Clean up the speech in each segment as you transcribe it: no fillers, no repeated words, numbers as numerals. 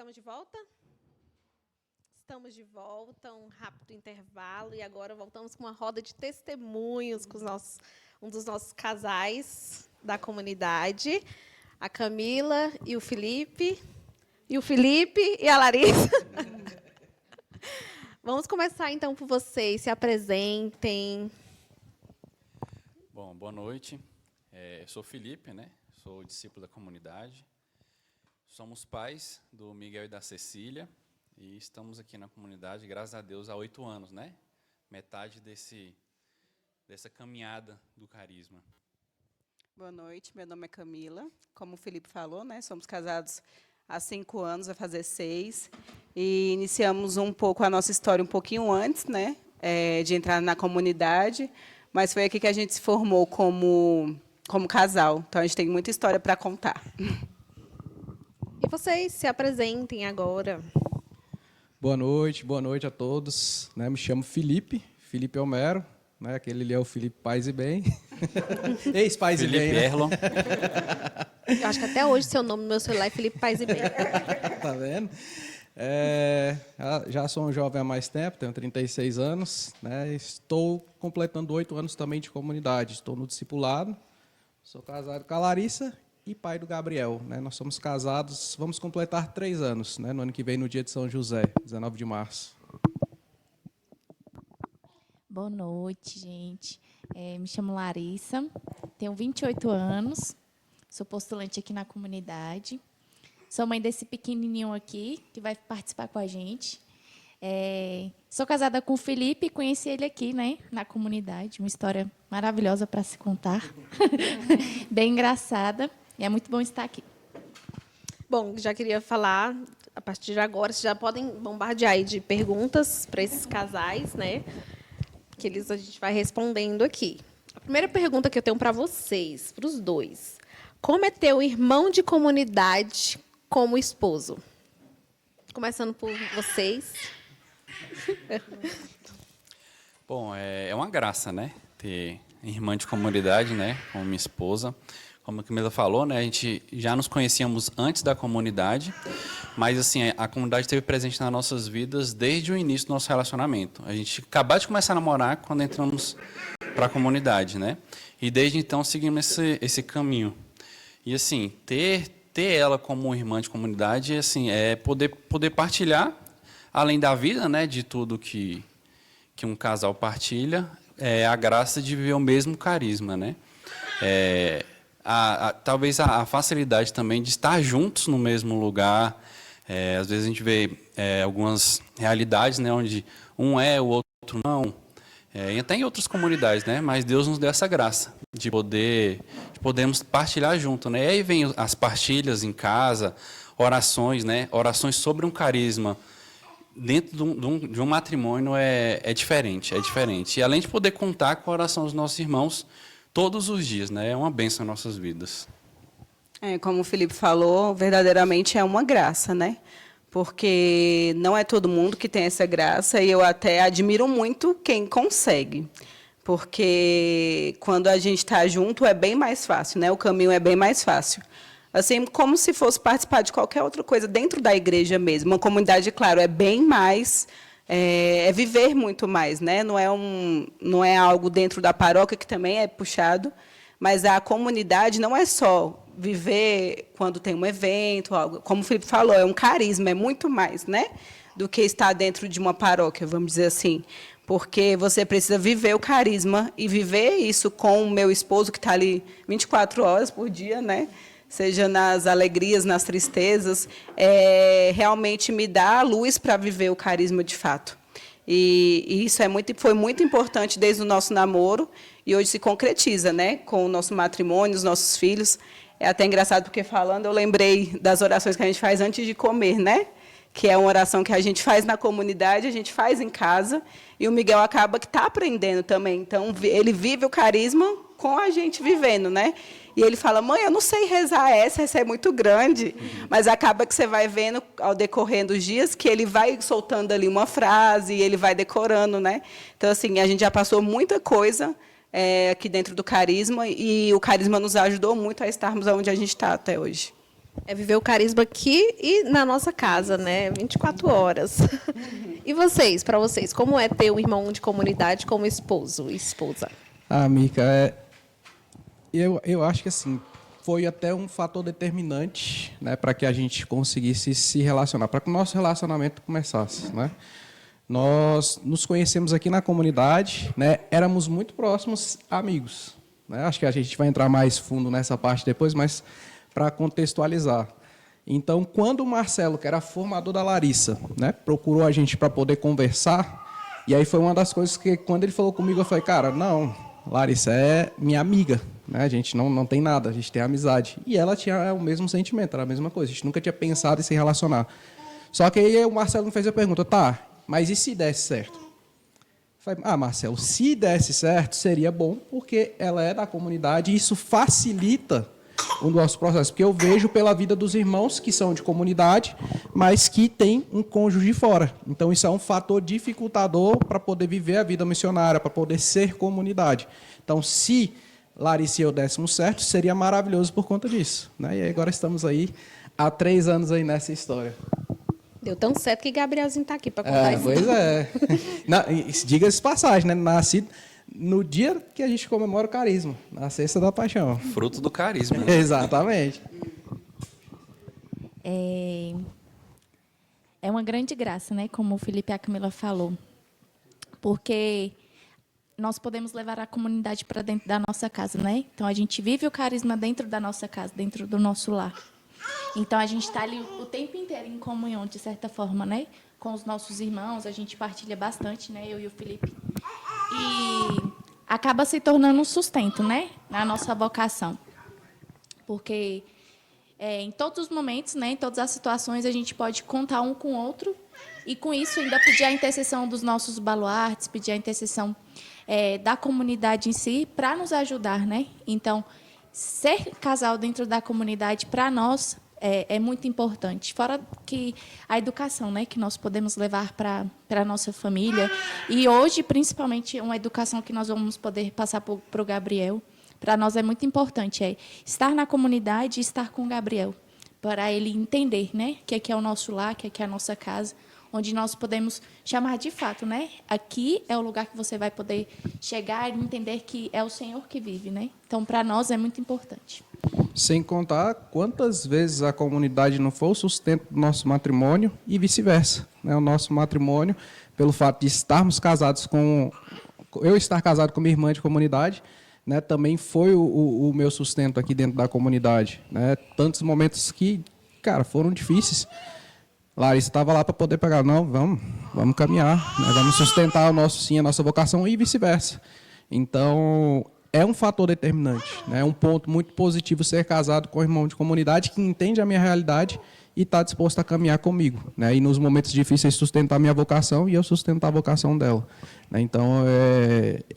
Estamos de volta? Estamos de volta, um rápido intervalo, e agora voltamos com uma roda de testemunhos com um dos nossos casais da comunidade, a Camila e o Felipe e a Larissa. Vamos começar, então, por vocês. Se apresentem. Bom, boa noite. Eu sou o Felipe, né? Sou discípulo da comunidade. Somos pais do Miguel e da Cecília e estamos aqui na comunidade, graças a Deus, há 8 anos, né? Metade dessa caminhada do carisma. Boa noite, meu nome é Camila. Como o Felipe falou, né? Somos casados há 5 anos, vai fazer 6. E iniciamos um pouco a nossa história um pouquinho antes, né? De entrar na comunidade, mas foi aqui que a gente se formou como casal. Então, a gente tem muita história para contar. E vocês se apresentem agora. Boa noite a todos. Me chamo Felipe Homero, né? Aquele ali é o Felipe Paz e Bem. Ex-Paz e Bem. Felipe Erlon. Eu acho que até hoje seu nome no meu celular é Felipe Paz e Bem. Tá vendo? Já sou um jovem há mais tempo, tenho 36 anos, né? Estou completando 8 anos também de comunidade. Estou no discipulado, sou casado com a Larissa e pai do Gabriel, né? Nós somos casados, vamos completar 3 anos, né? No ano que vem, no dia de São José, 19 de março. Boa noite, gente. Me chamo Larissa, tenho 28 anos, sou postulante aqui na comunidade. Sou mãe desse pequenininho aqui, que vai participar com a gente. Sou casada com o Felipe, conheci ele aqui, né, na comunidade. Uma história maravilhosa para se contar. Bem engraçada. E é muito bom estar aqui. Bom, já queria falar, a partir de agora, vocês já podem bombardear aí de perguntas para esses casais, né? Que a gente vai respondendo aqui. A primeira pergunta que eu tenho para vocês, para os dois. Como é ter um irmão de comunidade como esposo? Começando por vocês. Bom, é uma graça, né? Ter irmã de comunidade, né? Como minha esposa. Como a Camila falou, né? A gente já nos conhecíamos antes da comunidade, mas assim, a comunidade esteve presente nas nossas vidas desde o início do nosso relacionamento. A gente acabou de começar a namorar quando entramos para a comunidade, né? E desde então seguimos esse caminho. E assim, ter ela como irmã de comunidade, assim, é poder partilhar, além da vida, né, de tudo que um casal partilha, é a graça de viver o mesmo carisma, né? Talvez a facilidade também de estar juntos no mesmo lugar. Às vezes a gente vê algumas realidades, né, onde um é, o outro não. E até em outras comunidades, né? Mas Deus nos deu essa graça de podermos partilhar junto, né? E aí vem as partilhas em casa, orações, né? Orações sobre um carisma dentro de um matrimônio é diferente. E além de poder contar com a oração dos nossos irmãos todos os dias, né? É uma bênção em nossas vidas. Como o Felipe falou, verdadeiramente é uma graça, né? Porque não é todo mundo que tem essa graça, e eu até admiro muito quem consegue. Porque quando a gente está junto é bem mais fácil, né? O caminho é bem mais fácil. Assim, como se fosse participar de qualquer outra coisa dentro da igreja mesmo. Uma comunidade, claro, é bem mais... É viver muito mais, né? Não é algo dentro da paróquia, que também é puxado, mas a comunidade não é só viver quando tem um evento, algo, como o Felipe falou, é um carisma, é muito mais, né, do que estar dentro de uma paróquia, vamos dizer assim, porque você precisa viver o carisma e viver isso com o meu esposo, que está ali 24 horas por dia, né? Seja nas alegrias, nas tristezas, realmente me dá a luz para viver o carisma de fato. E isso foi muito importante desde o nosso namoro, e hoje se concretiza, né, com o nosso matrimônio, os nossos filhos. É até engraçado, porque falando, eu lembrei das orações que a gente faz antes de comer, né? Que é uma oração que a gente faz na comunidade, a gente faz em casa, e o Miguel acaba que está aprendendo também. Então, ele vive o carisma com a gente vivendo, né? E ele fala, mãe, eu não sei rezar essa é muito grande. Mas acaba que você vai vendo, ao decorrer dos dias, que ele vai soltando ali uma frase, e ele vai decorando, né? Então, assim, a gente já passou muita coisa aqui dentro do carisma, e o carisma nos ajudou muito a estarmos onde a gente está até hoje. É viver o carisma aqui e na nossa casa, né? 24 horas. E vocês, para vocês, como é ter um irmão de comunidade como esposo e esposa? Ah, Mica, eu acho que assim, foi até um fator determinante, né, para que a gente conseguisse se relacionar, para que o nosso relacionamento começasse, né? Nós nos conhecemos aqui na comunidade, né? Éramos muito próximos amigos, né? Acho que a gente vai entrar mais fundo nessa parte depois, mas para contextualizar. Então, quando o Marcelo, que era formador da Larissa, né, procurou a gente para poder conversar, e aí foi uma das coisas que, quando ele falou comigo, eu falei, cara, não, Larissa é minha amiga, né? A gente não tem nada, a gente tem amizade. E ela tinha o mesmo sentimento, era a mesma coisa, a gente nunca tinha pensado em se relacionar. Só que aí o Marcelo me fez a pergunta, tá, mas e se desse certo? Eu falei, Marcelo, se desse certo, seria bom, porque ela é da comunidade e isso facilita o nosso processo, porque eu vejo pela vida dos irmãos que são de comunidade, mas que tem um cônjuge de fora. Então, isso é um fator dificultador para poder viver a vida missionária, para poder ser comunidade. Então, se Larissa e eu dessemos certo, seria maravilhoso por conta disso, né? E agora estamos aí há 3 anos aí nessa história. Deu tão certo que Gabrielzinho está aqui para contar isso. Pois é. Diga-se de passagem, né? Nasci no dia que a gente comemora o carisma, na Sexta da Paixão. Fruto do carisma. Né? Exatamente. É uma grande graça, né? Como o Felipe e a Camila falou. Porque nós podemos levar a comunidade para dentro da nossa casa, né? Então, a gente vive o carisma dentro da nossa casa, dentro do nosso lar. Então, a gente está ali o tempo inteiro em comunhão, de certa forma, né? Com os nossos irmãos, a gente partilha bastante, né? Eu e o Felipe. E acaba se tornando um sustento, né? Na nossa vocação. Porque em todos os momentos, né? Em todas as situações, a gente pode contar um com o outro. E, com isso, ainda pedir a intercessão dos nossos baluartes, pedir a intercessão da comunidade em si, para nos ajudar, né? Então, ser casal dentro da comunidade, para nós, é muito importante. Fora que a educação, né, que nós podemos levar para a nossa família. E hoje, principalmente, uma educação que nós vamos poder passar para o Gabriel. Para nós é muito importante estar na comunidade e estar com o Gabriel. Para ele entender, né, que aqui é o nosso lar, que aqui é a nossa casa, onde nós podemos chamar de fato, né? Aqui é o lugar que você vai poder chegar e entender que é o Senhor que vive, né? Então, para nós é muito importante. Sem contar quantas vezes a comunidade não foi o sustento do nosso matrimônio e vice-versa, né? O nosso matrimônio, pelo fato de estarmos casados eu estar casado com minha irmã de comunidade, né? Também foi o meu sustento aqui dentro da comunidade, né? Tantos momentos que, cara, foram difíceis. Larissa estava lá para poder pegar, não, vamos caminhar, né? Vamos sustentar o nosso sim, a nossa vocação e vice-versa. Então, é um fator determinante, né? É um ponto muito positivo ser casado com um irmão de comunidade que entende a minha realidade e está disposto a caminhar comigo, né? E nos momentos difíceis sustentar a minha vocação e eu sustentar a vocação dela, né? Então,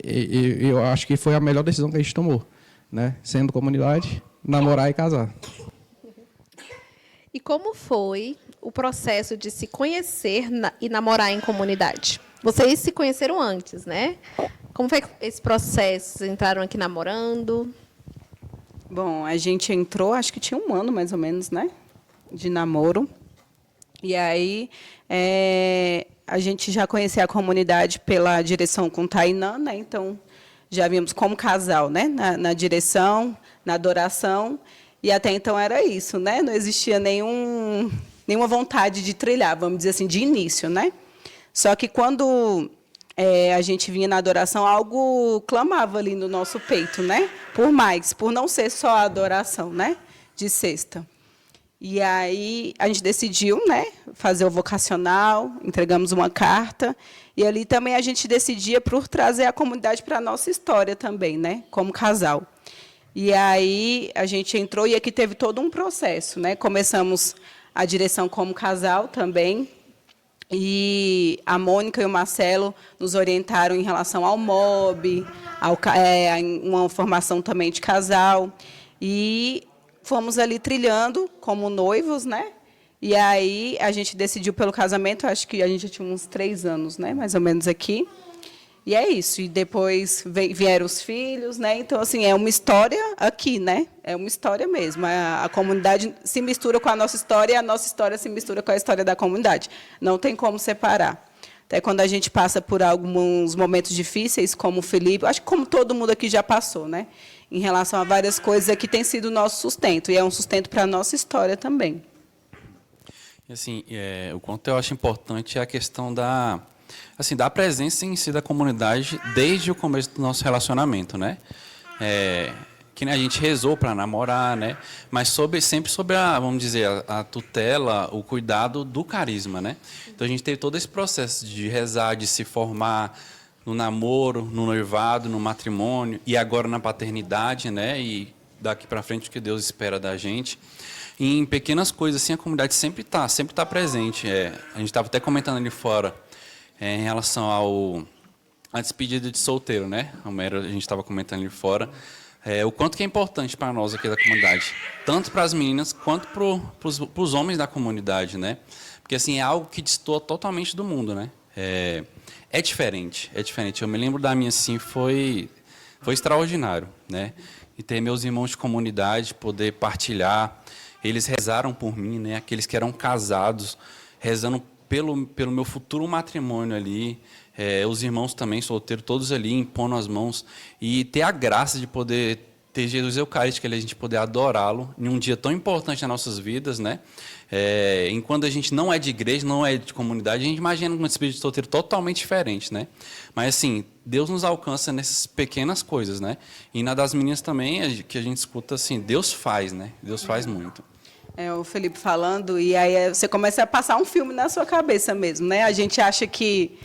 eu acho que foi a melhor decisão que a gente tomou, né? Sendo comunidade, namorar e casar. E como foi o processo de se conhecer e namorar em comunidade? Vocês se conheceram antes, né? Como foi esse processo? Vocês entraram aqui namorando? Bom, a gente entrou, acho que tinha 1 ano, mais ou menos, né? De namoro. E aí, a gente já conhecia a comunidade pela direção com Tainã, né? Então, já vimos como casal, né? Na direção, na adoração. E até então era isso, né? Não existia nenhuma vontade de trilhar, vamos dizer assim, de início, né? Só que quando a gente vinha na adoração, algo clamava ali no nosso peito, né? Por mais, por não ser só a adoração, né? De sexta. E aí a gente decidiu, né? Fazer o vocacional, entregamos uma carta. E ali também a gente decidia por trazer a comunidade para a nossa história também, né? Como casal. E aí a gente entrou e aqui teve todo um processo, né? Começamos a direção como casal também. E a Mônica e o Marcelo nos orientaram em relação ao MOB, uma formação também de casal. E fomos ali trilhando como noivos, né? E aí a gente decidiu pelo casamento, acho que a gente já tinha uns 3 anos, né? Mais ou menos aqui. E é isso. E depois vieram os filhos, né? Então, assim, é uma história aqui, né? É uma história mesmo. A comunidade se mistura com a nossa história e a nossa história se mistura com a história da comunidade. Não tem como separar. Até quando a gente passa por alguns momentos difíceis, como o Felipe, acho que como todo mundo aqui já passou, né? Em relação a várias coisas que tem sido o nosso sustento. E é um sustento para a nossa história também. E, assim, o quanto eu acho importante é a questão da presença em si da comunidade desde o começo do nosso relacionamento, né? Que a gente rezou para namorar, né? Mas sempre sobre vamos dizer, a tutela, o cuidado do carisma, né? Então a gente teve todo esse processo de rezar, de se formar no namoro, no noivado, no matrimônio e agora na paternidade, né? E daqui para frente o que Deus espera da gente. E em pequenas coisas assim a comunidade sempre tá presente. A gente estava até comentando ali fora em relação à despedida de solteiro, né? A gente estava comentando ali fora. O quanto que é importante para nós aqui da comunidade, tanto para as meninas quanto para os homens da comunidade, né? Porque assim é algo que destoa totalmente do mundo, né? É diferente, é diferente. Eu me lembro da minha assim, foi extraordinário, né? E ter meus irmãos de comunidade, poder partilhar, eles rezaram por mim, né? Aqueles que eram casados, rezando pelo meu futuro matrimônio ali. Os irmãos também solteiros, todos ali impondo as mãos e ter a graça de poder ter Jesus Eucarístico, a gente poder adorá-lo em um dia tão importante nas nossas vidas, né? Enquanto a gente não é de igreja, não é de comunidade, a gente imagina um espírito de solteiro totalmente diferente, né? Mas assim, Deus nos alcança nessas pequenas coisas, né? E na das meninas também, que a gente escuta assim, Deus faz, né? Deus faz muito. O Felipe falando, e aí você começa a passar um filme na sua cabeça mesmo, né? A gente acha que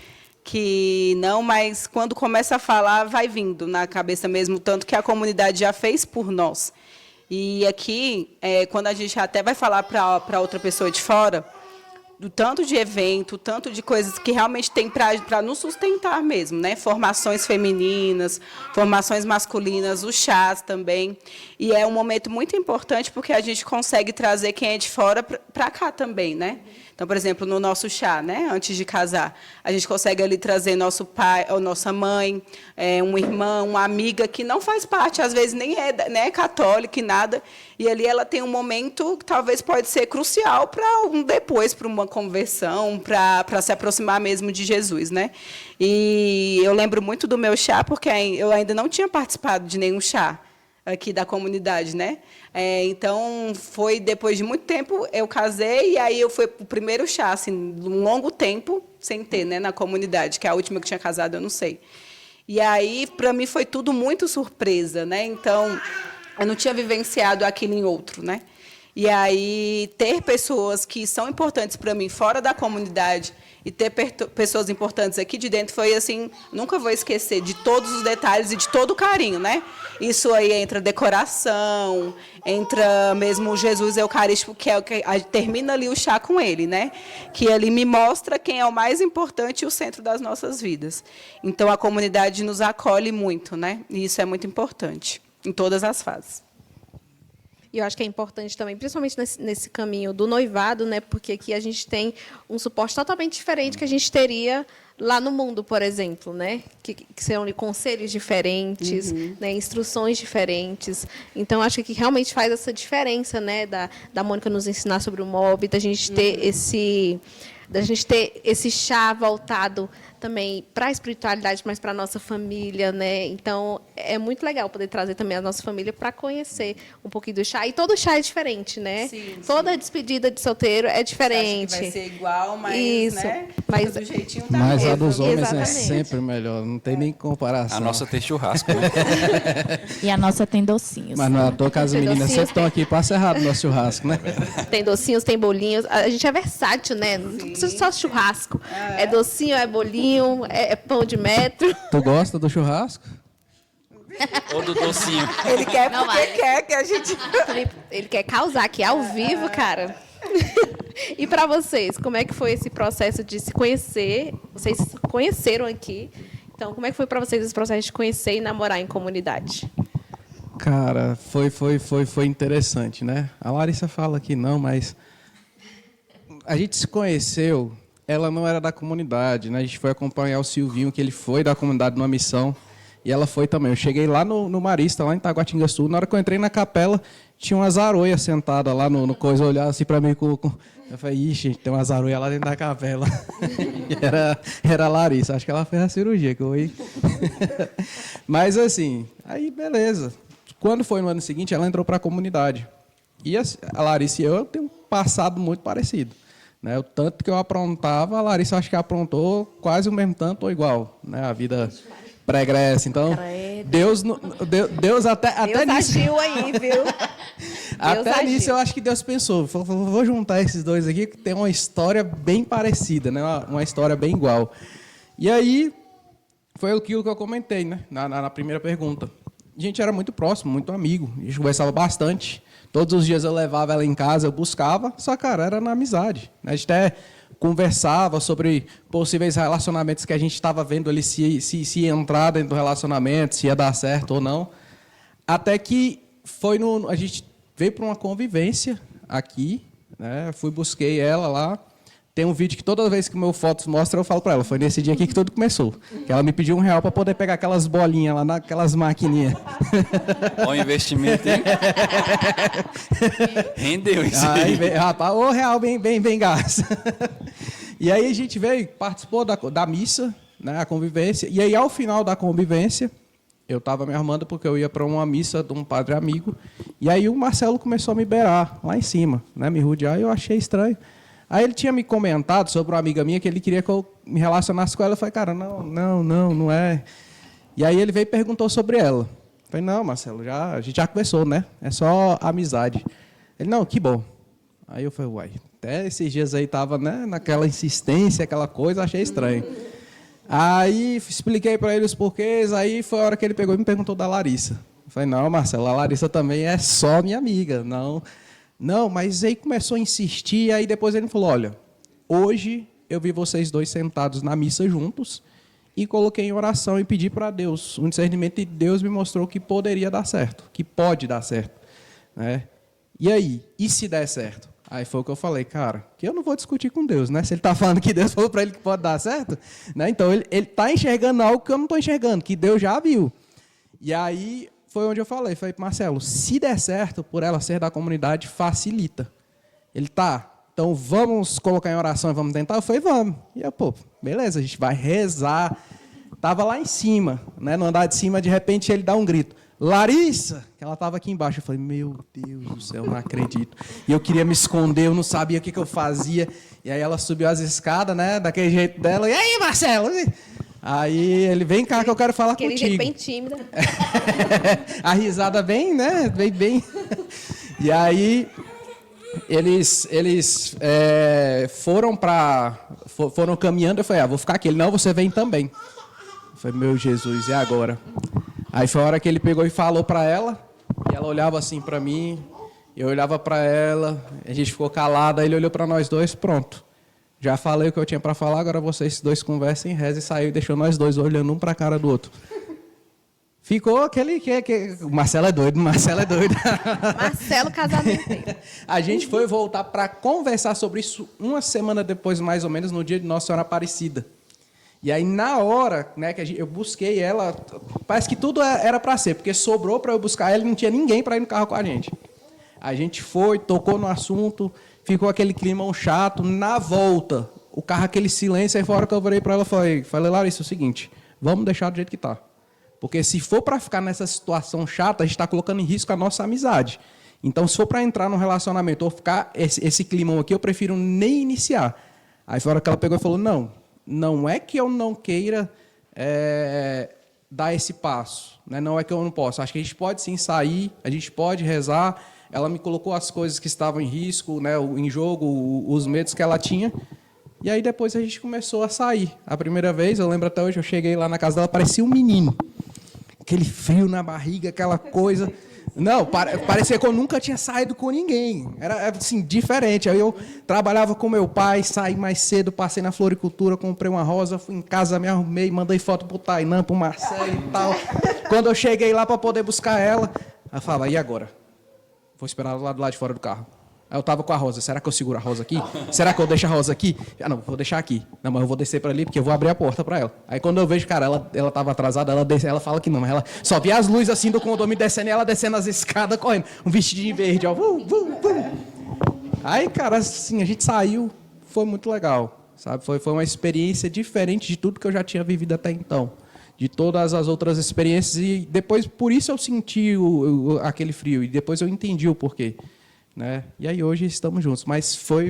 não, mas quando começa a falar, vai vindo na cabeça mesmo, tanto que a comunidade já fez por nós. E aqui, quando a gente até vai falar para outra pessoa de fora, do tanto de evento, tanto de coisas que realmente tem para nos sustentar mesmo, né? Formações femininas, formações masculinas, os chás também. E é um momento muito importante porque a gente consegue trazer quem é de fora para cá também, né? Então, por exemplo, no nosso chá, né, antes de casar, a gente consegue ali trazer nosso pai ou nossa mãe, um irmão, uma amiga que não faz parte, às vezes nem é católica e nada, e ali ela tem um momento que talvez pode ser crucial para depois, para uma conversão, para se aproximar mesmo de Jesus, né? E eu lembro muito do meu chá, porque eu ainda não tinha participado de nenhum chá aqui da comunidade, né? Então, foi depois de muito tempo, eu casei, e aí foi o primeiro chá, assim, um longo tempo, sem ter, né, na comunidade, que a última que tinha casado, eu não sei. E aí, para mim, foi tudo muito surpresa, né? Então, eu não tinha vivenciado aquilo em outro, né? E aí, ter pessoas que são importantes para mim fora da comunidade e ter pessoas importantes aqui de dentro foi assim, nunca vou esquecer de todos os detalhes e de todo o carinho, né? Isso aí entra decoração, entra mesmo o Jesus Eucarístico, que é o que termina ali o chá com ele, né? Que ali me mostra quem é o mais importante e o centro das nossas vidas. Então a comunidade nos acolhe muito, né? E isso é muito importante em todas as fases. E eu acho que é importante também, principalmente nesse caminho do noivado, né? Porque aqui a gente tem um suporte totalmente diferente que a gente teria lá no mundo, por exemplo, né? Que serão ali conselhos diferentes, né? Instruções diferentes. Então, acho que realmente faz essa diferença, né? Da Mônica nos ensinar sobre o MOB, da gente ter esse chá voltado também para a espiritualidade, mas para a nossa família, né? Então, é muito legal poder trazer também a nossa família para conhecer um pouquinho do chá. E todo chá é diferente, né? Sim, toda despedida de solteiro é diferente. Você acha que vai ser igual, mas, isso, né? Mas do jeitinho da Mas a mesma. dos homens Exatamente. é sempre melhor, não tem nem comparação. A nossa tem churrasco, né? E a nossa tem docinhos. Mas não é à toa que as Tem meninas docinhos, sempre estão aqui para serrar do nosso churrasco, né? tem docinhos, tem bolinhos. A gente é versátil, né? Não precisa só churrasco. É docinho, é bolinho, é pão de metro. Tu gosta do churrasco? Ou do docinho. Ele quer Não porque vai. quer que a gente... Ele quer causar aqui ao vivo, cara. E para vocês, como é que foi esse processo de se conhecer? Vocês se conheceram aqui. Então, como é que foi para vocês esse processo de conhecer e namorar em comunidade? Cara, foi interessante, né? A Larissa fala que não, mas a gente se conheceu ela não era da comunidade, né? A gente foi acompanhar o Silvinho, que ele foi da comunidade numa missão, e ela foi também. Eu cheguei lá no Marista, lá em Taguatinga Sul. Na hora que eu entrei na capela, tinha uma zaroia sentada lá no coisa, olhava assim para mim Eu falei, ixi, tem uma zaroia lá dentro da capela. era a Larissa, acho que ela fez a cirurgia, que eu ia. Mas assim, aí beleza. Quando foi no ano seguinte, ela entrou para a comunidade. E a Larissa e eu temos um passado muito parecido. Né? O tanto que eu aprontava, a Larissa acho que aprontou quase o mesmo tanto ou igual. Né? A vida pregressa. Então, Deus até nisso... agiu aí, viu? Até nisso eu acho que Deus pensou. Vou juntar esses dois aqui, que tem uma história bem parecida, né? Uma história bem igual. E aí, foi aquilo que eu comentei, né? Na primeira pergunta. A gente era muito próximo, muito amigo. A gente conversava bastante. Todos os dias eu levava ela em casa, eu buscava. Só, cara, era na amizade. A gente até conversava sobre possíveis relacionamentos que a gente estava vendo ali, se ia entrar dentro do relacionamento, se ia dar certo ou não. Até que a gente veio para uma convivência aqui, né? Busquei ela lá. Tem um vídeo que toda vez que meu fotos mostra, eu falo para ela, foi nesse dia aqui que tudo começou. Que ela me pediu R$1 para poder pegar aquelas bolinhas lá, naquelas maquininhas. Olha o investimento, hein? Rendeu isso aí. Rapaz, o real bem gasto. E aí a gente veio, participou da missa, né, a convivência. E aí, ao final da convivência, eu estava me armando porque eu ia para uma missa de um padre amigo. E aí o Marcelo começou a me beirar lá em cima, né, me rodear, e eu achei estranho. Aí ele tinha me comentado sobre uma amiga minha que ele queria que eu me relacionasse com ela. Eu falei, cara, não é. E aí ele veio e perguntou sobre ela. Eu falei, não, Marcelo, a gente já conversou, né? É só amizade. Ele, não, que bom. Aí eu falei, uai, até esses dias aí tava, né, naquela insistência, aquela coisa, achei estranho. Aí expliquei para ele os porquês, aí foi a hora que ele pegou e me perguntou da Larissa. Eu falei, não, Marcelo, a Larissa também é só minha amiga, Não, mas aí começou a insistir, aí depois ele falou, olha, hoje eu vi vocês dois sentados na missa juntos e coloquei em oração e pedi para Deus um discernimento, e Deus me mostrou que poderia dar certo, que pode dar certo. Né? E aí, e se der certo? Aí foi o que eu falei, cara, que eu não vou discutir com Deus, né? Se ele está falando que Deus falou para ele que pode dar certo, né? Então ele está enxergando algo que eu não estou enxergando, que Deus já viu. E aí foi onde eu falei, Marcelo, se der certo, por ela ser da comunidade, facilita. Ele então vamos colocar em oração e vamos tentar? Eu falei, vamos. E eu, beleza, a gente vai rezar. Estava lá em cima, né, no andar de cima, de repente ele dá um grito, Larissa, que ela estava aqui embaixo. Eu falei, meu Deus do céu, não acredito. E eu queria me esconder, eu não sabia o que eu fazia. E aí ela subiu as escadas, né, daquele jeito dela. E aí, Marcelo? Aí ele, vem cá que eu quero falar contigo. Aquele jeito bem tímida. A risada bem, né? Bem. E aí eles foram caminhando. Eu falei, vou ficar aqui. Ele, não, você vem também. Eu falei, meu Jesus, e agora? Aí foi a hora que ele pegou e falou para ela. E ela olhava assim para mim. Eu olhava para ela. A gente ficou calado. Aí ele olhou para nós dois, pronto. Já falei o que eu tinha para falar, agora vocês dois conversem, rezem, e saiu e deixou nós dois olhando um para a cara do outro. Ficou aquele que o Marcelo é doido. Marcelo casamento. A gente foi voltar para conversar sobre isso uma semana depois, mais ou menos, no dia de Nossa Senhora Aparecida. E aí, na hora, né, que eu busquei ela, parece que tudo era para ser, porque sobrou para eu buscar ela e não tinha ninguém para ir no carro com a gente. A gente foi, tocou no assunto, ficou aquele climão chato. Na volta, o carro, aquele silêncio, aí fora que eu virei para ela e falei, Larissa, é o seguinte, vamos deixar do jeito que está. Porque se for para ficar nessa situação chata, a gente está colocando em risco a nossa amizade. Então, se for para entrar num relacionamento ou ficar esse climão aqui, eu prefiro nem iniciar. Aí foi a hora que ela pegou e falou, não é que eu não queira dar esse passo. Né? Não é que eu não posso. Acho que a gente pode sim sair, a gente pode rezar. Ela me colocou as coisas que estavam em risco, né, em jogo, os medos que ela tinha. E aí depois a gente começou a sair. A primeira vez, eu lembro até hoje, eu cheguei lá na casa dela, parecia um menino. Aquele frio na barriga, aquela coisa. Não, parecia que eu nunca tinha saído com ninguém. Era assim, diferente. Aí eu trabalhava com meu pai, saí mais cedo, passei na floricultura, comprei uma rosa, fui em casa, me arrumei, mandei foto pro Tainã, pro Marcelo e tal. Quando eu cheguei lá para poder buscar ela, ela falava, e agora? Vou esperar ela lá do lado de fora do carro. Aí eu tava com a Rosa. Será que eu seguro a Rosa aqui? Será que eu deixo a Rosa aqui? Ah, não, vou deixar aqui. Não, mas eu vou descer para ali porque eu vou abrir a porta para ela. Aí quando eu vejo, cara, ela tava atrasada, ela fala que não, mas ela só via as luzes assim do condomínio descendo e ela descendo as escadas correndo. Um vestidinho verde, ó. Aí, cara, assim, a gente saiu, foi muito legal, sabe? Foi uma experiência diferente de tudo que eu já tinha vivido até então. De todas as outras experiências. E depois, por isso eu senti aquele frio. E depois eu entendi o porquê. Né? E aí hoje estamos juntos, mas foi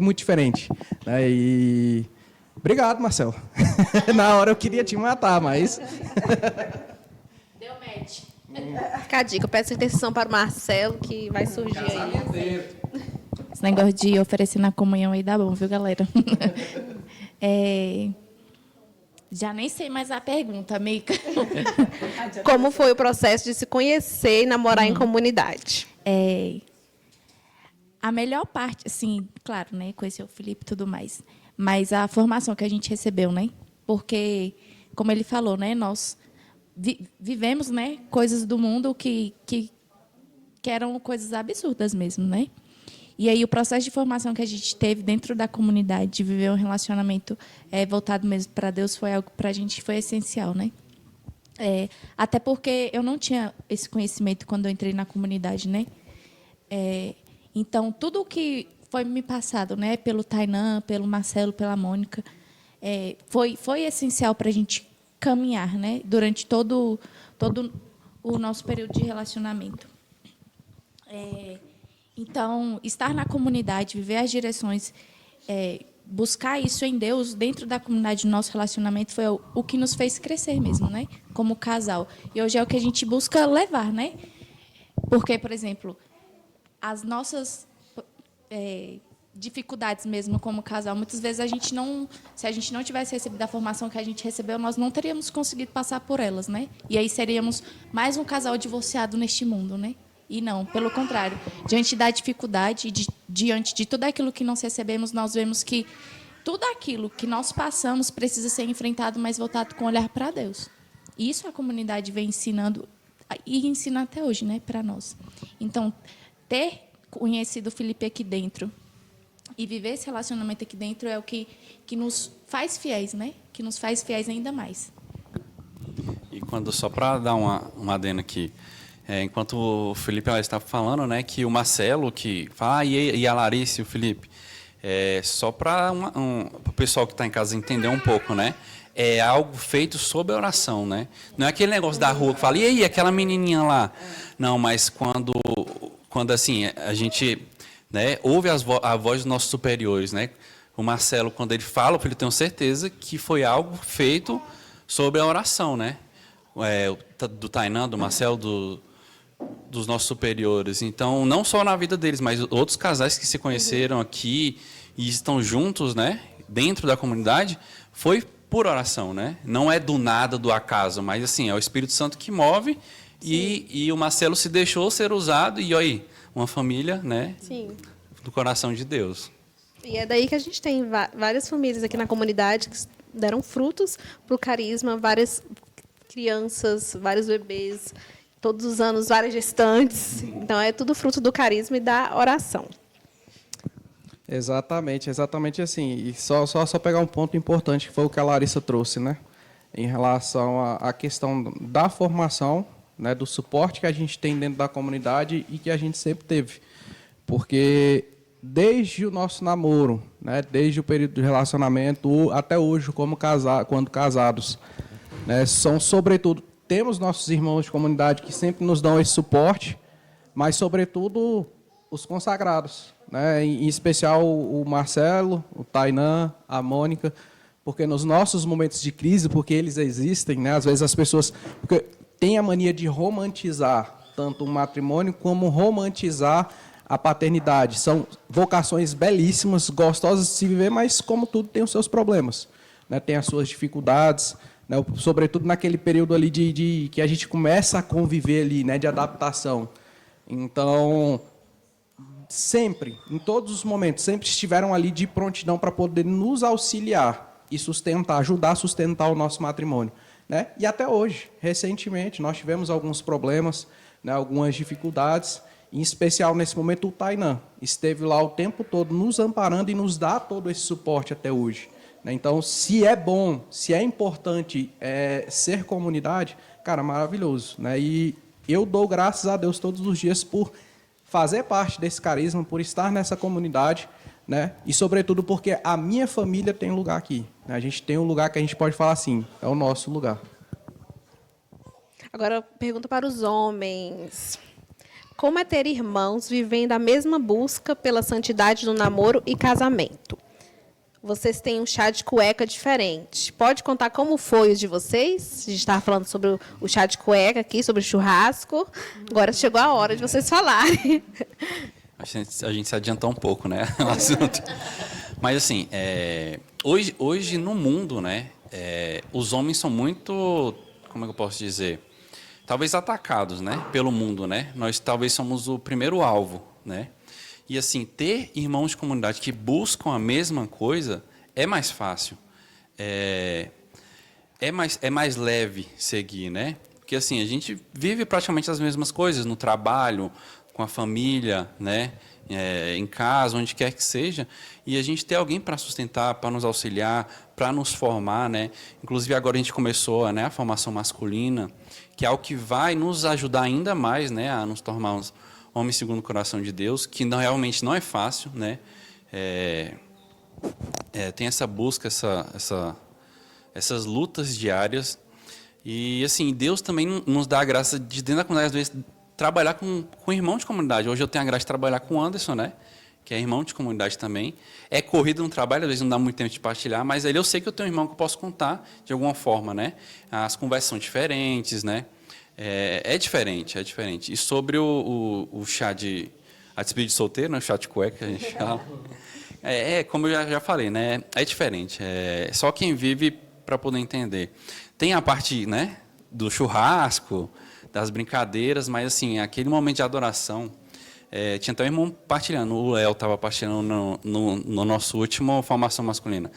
muito diferente, né? E obrigado, Marcelo. Na hora eu queria te matar, mas Deu match. Fica a dica, eu peço intercessão para o Marcelo, que vai surgir aí. Esse negócio de oferecer na comunhão aí dá bom, viu, galera? Já nem sei mais a pergunta, Mica. Como foi o processo de se conhecer e namorar em comunidade? A melhor parte, assim, claro, né, conhecer o Felipe e tudo mais, mas a formação que a gente recebeu, né? Porque, como ele falou, né, nós vivemos, né, coisas do mundo que eram coisas absurdas mesmo, né? E aí o processo de formação que a gente teve dentro da comunidade, de viver um relacionamento voltado mesmo para Deus, foi algo que para a gente foi essencial, né? Até porque eu não tinha esse conhecimento quando eu entrei na comunidade, né? Então, tudo o que foi me passado, né, pelo Tainan, pelo Marcelo, pela Mônica, foi essencial para a gente caminhar, né, durante todo o nosso período de relacionamento. Então, estar na comunidade, viver as direções, buscar isso em Deus, dentro da comunidade do nosso relacionamento, foi o que nos fez crescer mesmo, né, como casal. E hoje é o que a gente busca levar, né? Porque, por exemplo, as nossas dificuldades mesmo como casal, muitas vezes se a gente não tivesse recebido a formação que a gente recebeu, nós não teríamos conseguido passar por elas, né? E aí seríamos mais um casal divorciado neste mundo, né? E não, pelo contrário, diante da dificuldade, diante de tudo aquilo que nós recebemos, nós vemos que tudo aquilo que nós passamos precisa ser enfrentado, mas voltado com o olhar para Deus. E isso a comunidade vem ensinando e ensina até hoje, né, para nós. Então, ter conhecido o Felipe aqui dentro e viver esse relacionamento aqui dentro é o que nos faz fiéis, né? Que nos faz fiéis ainda mais. E quando, só para dar uma adenda aqui, enquanto o Felipe estava falando, né, que o Marcelo, que fala, e a Larissa e o Felipe, só para o pessoal que está em casa entender um pouco, né? É algo feito sob oração, né? Não é aquele negócio da rua que fala, e aí, aquela menininha lá? Não, mas quando assim, a gente, né, ouve a voz dos nossos superiores, né? O Marcelo, quando ele fala, eu tenho certeza que foi algo feito sobre a oração, né? Do Tainan, do Marcelo, dos nossos superiores. Então, não só na vida deles, mas outros casais que se conheceram aqui e estão juntos, né, dentro da comunidade, foi por oração, né? Não é do nada, do acaso, mas assim, é o Espírito Santo que move e o Marcelo se deixou ser usado e aí, uma família, né? Sim. Do coração de Deus. E é daí que a gente tem várias famílias aqui na comunidade que deram frutos para o carisma, várias crianças, vários bebês, todos os anos, várias gestantes. Então, é tudo fruto do carisma e da oração. exatamente assim. E só pegar um ponto importante, que foi o que a Larissa trouxe, né? Em relação à questão da formação, né, do suporte que a gente tem dentro da comunidade e que a gente sempre teve. Porque desde o nosso namoro, né, desde o período de relacionamento até hoje, quando casados, né, sobretudo, temos nossos irmãos de comunidade que sempre nos dão esse suporte, mas, sobretudo, os consagrados, né, em especial o Marcelo, o Tainan, a Mônica, porque nos nossos momentos de crise, porque eles existem, né, às vezes as pessoas têm a mania de romantizar tanto o matrimônio como romantizar a paternidade. São vocações belíssimas, gostosas de se viver, mas, como tudo, tem os seus problemas, né, tem as suas dificuldades, né, sobretudo naquele período ali que a gente começa a conviver ali, né, de adaptação. Então, sempre, em todos os momentos, sempre estiveram ali de prontidão para poder nos auxiliar e ajudar a sustentar o nosso matrimônio, né? E até hoje, recentemente, nós tivemos alguns problemas, né, algumas dificuldades, em especial nesse momento o Tainan, esteve lá o tempo todo nos amparando e nos dá todo esse suporte até hoje. Então, se é bom, se é importante ser comunidade, cara, maravilhoso. E eu dou graças a Deus todos os dias por fazer parte desse carisma, por estar nessa comunidade, e, sobretudo, porque a minha família tem lugar aqui. A gente tem um lugar que a gente pode falar assim, é o nosso lugar. Agora, pergunta para os homens. Como é ter irmãos vivendo a mesma busca pela santidade do namoro e casamento? Vocês têm um chá de cueca diferente. Pode contar como foi o de vocês? A gente estava falando sobre o chá de cueca aqui, sobre o churrasco. Agora chegou a hora de vocês falarem. A gente se adiantou um pouco, né, no assunto. Mas, assim, hoje no mundo, né, os homens são muito, como é que eu posso dizer, talvez atacados, né, pelo mundo, né? Nós talvez somos o primeiro alvo, né? E, assim, ter irmãos de comunidade que buscam a mesma coisa é mais fácil. É mais leve seguir, né? Porque, assim, a gente vive praticamente as mesmas coisas no trabalho, com a família, né? Em casa, onde quer que seja. E a gente ter alguém para sustentar, para nos auxiliar, para nos formar, né? Inclusive, agora a gente começou, né, a formação masculina, que é algo que vai nos ajudar ainda mais, né, a nos tornarmos homens segundo o coração de Deus, que realmente não é fácil, né? Tem essa busca, essas lutas diárias. E, assim, Deus também nos dá a graça de, dentro da comunidade, às vezes, trabalhar com irmão de comunidade. Hoje eu tenho a graça de trabalhar com o Anderson, né? Que é irmão de comunidade também. É corrido no trabalho, às vezes não dá muito tempo de partilhar, mas eu sei que eu tenho um irmão que eu posso contar de alguma forma, né? As conversas são diferentes, né? É diferente. E sobre o chá a despedida de solteiro, né? O chá de cueca que a gente fala. Como eu já falei, né? É diferente. Só quem vive para poder entender. Tem a parte, né, do churrasco, das brincadeiras, mas, assim, aquele momento de adoração, tinha até um irmão partilhando, o Léo estava partilhando no nosso último formação masculina.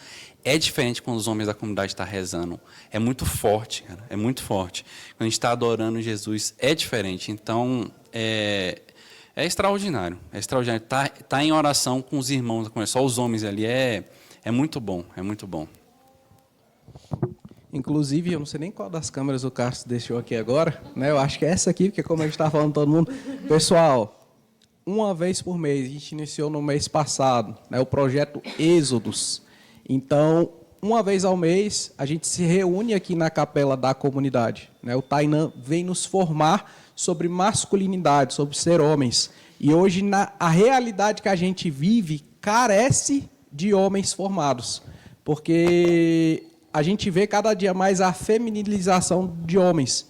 É diferente quando os homens da comunidade estão rezando. É muito forte, cara, é muito forte. Quando a gente está adorando Jesus, é diferente. Então, é extraordinário. É extraordinário. Tá em oração com os irmãos, só os homens ali, é muito bom, é muito bom. Inclusive, eu não sei nem qual das câmeras o Carlos deixou aqui agora, né? Eu acho que é essa aqui, porque como a gente está falando todo mundo... Pessoal, uma vez por mês, a gente iniciou no mês passado, né, o projeto Êxodos. Então, uma vez ao mês, a gente se reúne aqui na capela da comunidade, né? O Tainan vem nos formar sobre masculinidade, sobre ser homens. E hoje, a realidade que a gente vive carece de homens formados, porque a gente vê cada dia mais a feminilização de homens.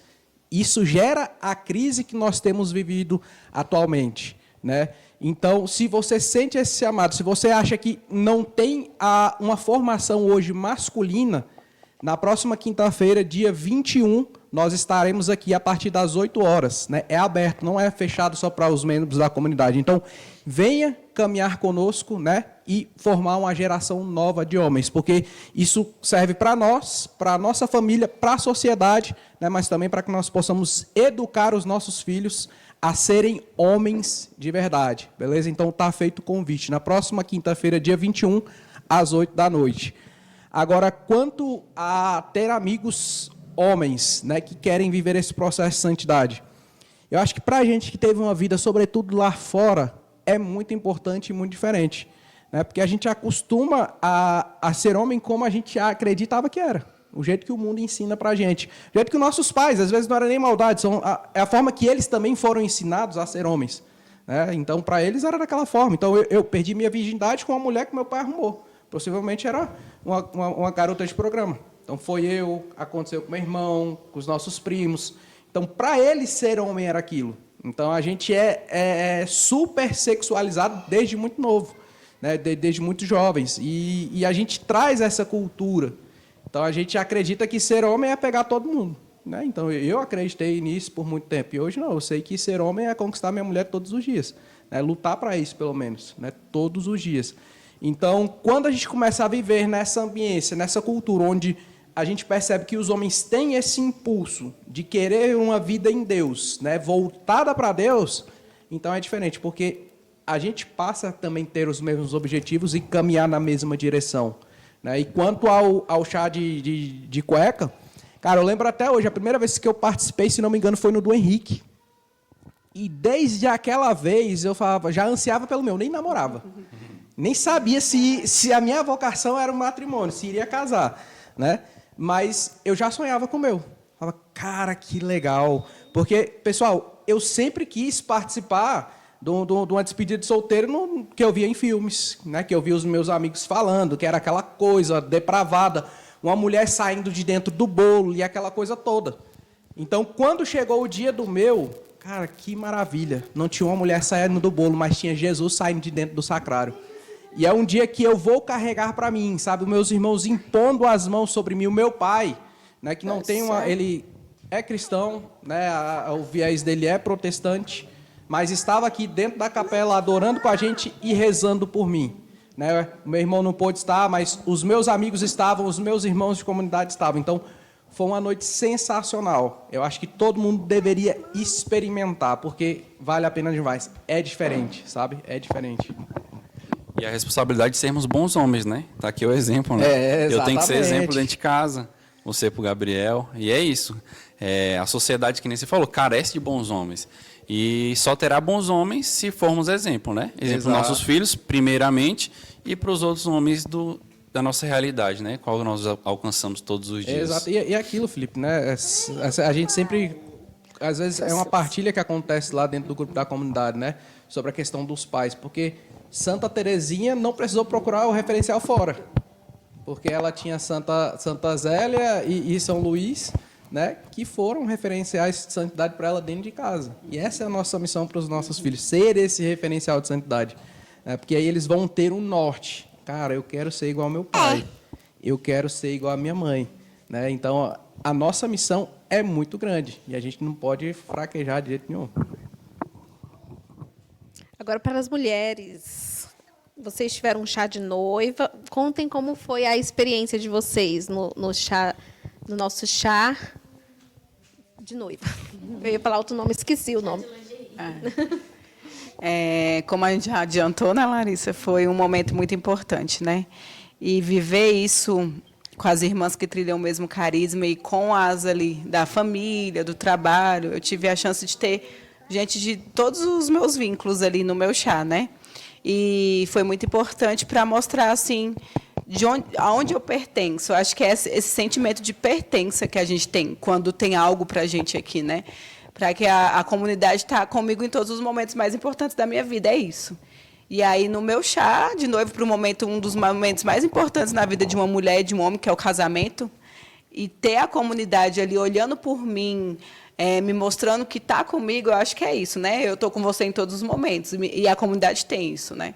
Isso gera a crise que nós temos vivido atualmente, né? Então, se você sente esse chamado, se você acha que não tem uma formação hoje masculina, na próxima quinta-feira, dia 21, nós estaremos aqui a partir das 8 horas. Né? É aberto, não é fechado só para os membros da comunidade. Então, venha caminhar conosco, né, e formar uma geração nova de homens, porque isso serve para nós, para a nossa família, para a sociedade, né, mas também para que nós possamos educar os nossos filhos a serem homens de verdade, beleza? Então, está feito o convite. Na próxima quinta-feira, dia 21, às 8 da noite. Agora, quanto a ter amigos homens, né, que querem viver esse processo de santidade, eu acho que para a gente que teve uma vida, sobretudo lá fora, é muito importante e muito diferente, né? Porque a gente acostuma a ser homem como a gente acreditava que era, o jeito que o mundo ensina para a gente, o jeito que os nossos pais, às vezes não era nem maldade, é a forma que eles também foram ensinados a ser homens, né? Então, para eles era daquela forma. Então, eu perdi minha virgindade com uma mulher que meu pai arrumou. Possivelmente era uma garota de programa. Então, aconteceu com meu irmão, com os nossos primos. Então, para eles, ser homem era aquilo. Então, a gente é super sexualizado desde muito novo, né? Desde muito jovens. E a gente traz essa cultura. Então, a gente acredita que ser homem é pegar todo mundo, né? Então, eu acreditei nisso por muito tempo. E hoje, não. Eu sei que ser homem é conquistar minha mulher todos os dias, né? Lutar para isso, pelo menos, né? Todos os dias. Então, quando a gente começa a viver nessa ambiência, nessa cultura, onde a gente percebe que os homens têm esse impulso de querer uma vida em Deus, né, voltada para Deus, Então é diferente, porque a gente passa também a ter os mesmos objetivos e caminhar na mesma direção, né? E quanto ao chá de cueca, cara, eu lembro até hoje, a primeira vez que eu participei, se não me engano, foi no do Henrique. E desde aquela vez eu falava, já ansiava pelo meu, nem namorava. Nem sabia se a minha vocação era o matrimônio, se iria casar, né? Mas eu já sonhava com o meu. Falava, cara, que legal. Porque, pessoal, eu sempre quis participar de uma despedida de solteiro que eu via em filmes, né? Que eu via os meus amigos falando, que era aquela coisa depravada, uma mulher saindo de dentro do bolo e aquela coisa toda. Então, quando chegou o dia do meu, cara, que maravilha. Não tinha uma mulher saindo do bolo, mas tinha Jesus saindo de dentro do sacrário. E é um dia que eu vou carregar para mim, sabe? Os meus irmãos impondo as mãos sobre mim. O meu pai, né, que não tem uma... Ele é cristão, né? O viés dele é protestante, mas estava aqui dentro da capela adorando com a gente e rezando por mim, né? O meu irmão não pôde estar, mas os meus amigos estavam, os meus irmãos de comunidade estavam. Então, foi uma noite sensacional. Eu acho que todo mundo deveria experimentar, porque vale a pena demais. É diferente, sabe? É diferente. E a responsabilidade de sermos bons homens, né? Tá aqui o exemplo, né? Eu tenho que ser exemplo dentro de casa, você pro Gabriel. E é isso. A sociedade, que nem você falou, carece de bons homens. E só terá bons homens se formos exemplo, né? Exemplo para nossos filhos, primeiramente, e para os outros homens da nossa realidade, né? Qual nós alcançamos todos os dias. Exato. E aquilo, Felipe, né? A gente sempre... Às vezes é uma partilha que acontece lá dentro do grupo da comunidade, né? Sobre a questão dos pais. Porque Santa Teresinha não precisou procurar o referencial fora. Porque ela tinha Santa Zélia e São Luís, né? Que foram referenciais de santidade para ela dentro de casa. E essa é a nossa missão para os nossos filhos. Ser esse referencial de santidade. Porque aí eles vão ter um norte. Cara, eu quero ser igual ao meu pai. Eu quero ser igual à minha mãe. Né? Então, a nossa missão é muito grande. E a gente não pode fraquejar de jeito nenhum. Agora, para as mulheres, vocês tiveram um chá de noiva. Contem como foi a experiência de vocês no nosso chá de noiva. Eu ia falar outro nome, esqueci o nome. Como a gente já adiantou, né, Larissa, foi um momento muito importante, né? E viver isso com as irmãs que trilham o mesmo carisma e com as ali da família, do trabalho, eu tive a chance de ter gente de todos os meus vínculos ali no meu chá, né? E foi muito importante para mostrar, assim, aonde eu pertenço. Eu acho que é esse sentimento de pertença que a gente tem quando tem algo para a gente aqui, né? Para que a comunidade está comigo em todos os momentos mais importantes da minha vida, é isso. E aí, no meu chá, de noivo, para um dos momentos mais importantes na vida de uma mulher e de um homem, que é o casamento, e ter a comunidade ali olhando por mim, me mostrando que está comigo, eu acho que é isso, né? Eu estou com você em todos os momentos, e a comunidade tem isso, né?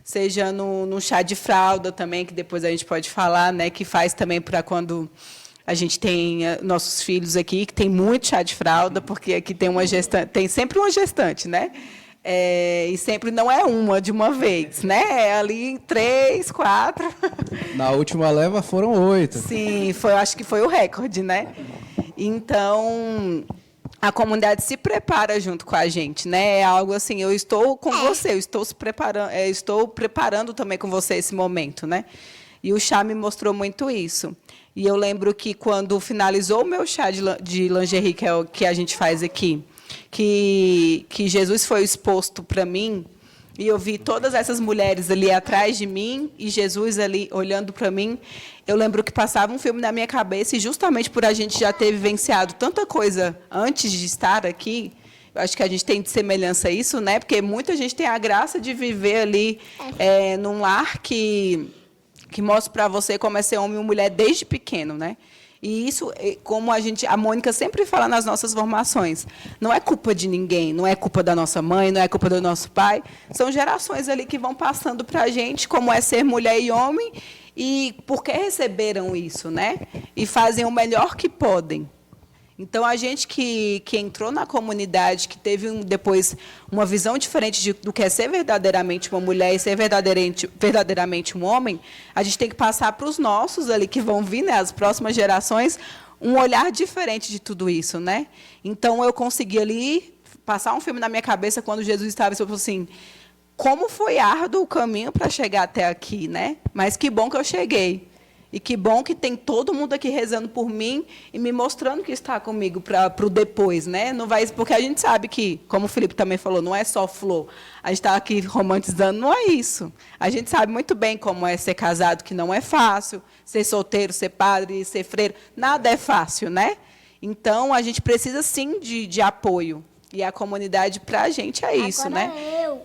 Seja no chá de fralda também, que depois a gente pode falar, né? Que faz também para quando a gente tem nossos filhos aqui, que tem muito chá de fralda, porque aqui tem sempre uma gestante, né? E sempre não é uma de uma vez, né? É ali 3, 4. Na última leva foram 8. Sim, acho que foi o recorde, né? Então, a comunidade se prepara junto com a gente, né? É algo assim, eu estou com você, eu estou estou preparando também com você esse momento, né? E o chá me mostrou muito isso. E eu lembro que quando finalizou o meu chá de lingerie, que é o que a gente faz aqui, que Jesus foi exposto para mim, e eu vi todas essas mulheres ali atrás de mim, e Jesus ali olhando para mim, eu lembro que passava um filme na minha cabeça, e justamente por a gente já ter vivenciado tanta coisa antes de estar aqui, eu acho que a gente tem de semelhança a isso, né? Porque muita gente tem a graça de viver ali num lar que mostra para você como é ser homem ou mulher desde pequeno, né? E isso, como a Mônica sempre fala nas nossas formações, não é culpa de ninguém, não é culpa da nossa mãe, não é culpa do nosso pai, são gerações ali que vão passando para a gente como é ser mulher e homem e porque receberam isso, né? E fazem o melhor que podem. Então, a gente que entrou na comunidade, que teve depois uma visão diferente do que é ser verdadeiramente uma mulher e ser verdadeiramente um homem, a gente tem que passar para os nossos ali, que vão vir, né, as próximas gerações, um olhar diferente de tudo isso, né? Então, eu consegui ali passar um filme na minha cabeça quando Jesus estava assim, como foi árduo o caminho para chegar até aqui, né? Mas que bom que eu cheguei. E que bom que tem todo mundo aqui rezando por mim e me mostrando que está comigo para o depois, né? Não vai, porque a gente sabe que, como o Felipe também falou, não é só flor. A gente está aqui romantizando, não é isso. A gente sabe muito bem como é ser casado, que não é fácil, ser solteiro, ser padre, ser freiro, nada é fácil, né? Então, a gente precisa, sim, de apoio. E a comunidade, para a gente, é isso, Agora né? eu.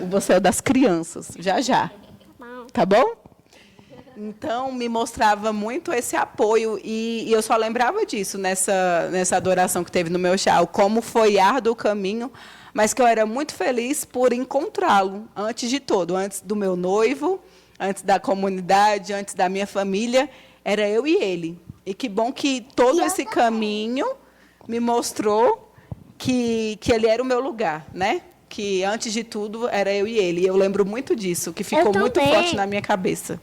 Você é das crianças, já já. Tá bom? Então, me mostrava muito esse apoio. E eu só lembrava disso nessa adoração que teve no meu chá. Como foi árduo o caminho, mas que eu era muito feliz por encontrá-lo, antes de tudo. Antes do meu noivo, antes da comunidade, antes da minha família. Era eu e ele. E que bom que todo esse caminho me mostrou que ele era o meu lugar, né? Que, antes de tudo, era eu e ele. E eu lembro muito disso, que ficou muito também. forte na minha cabeça.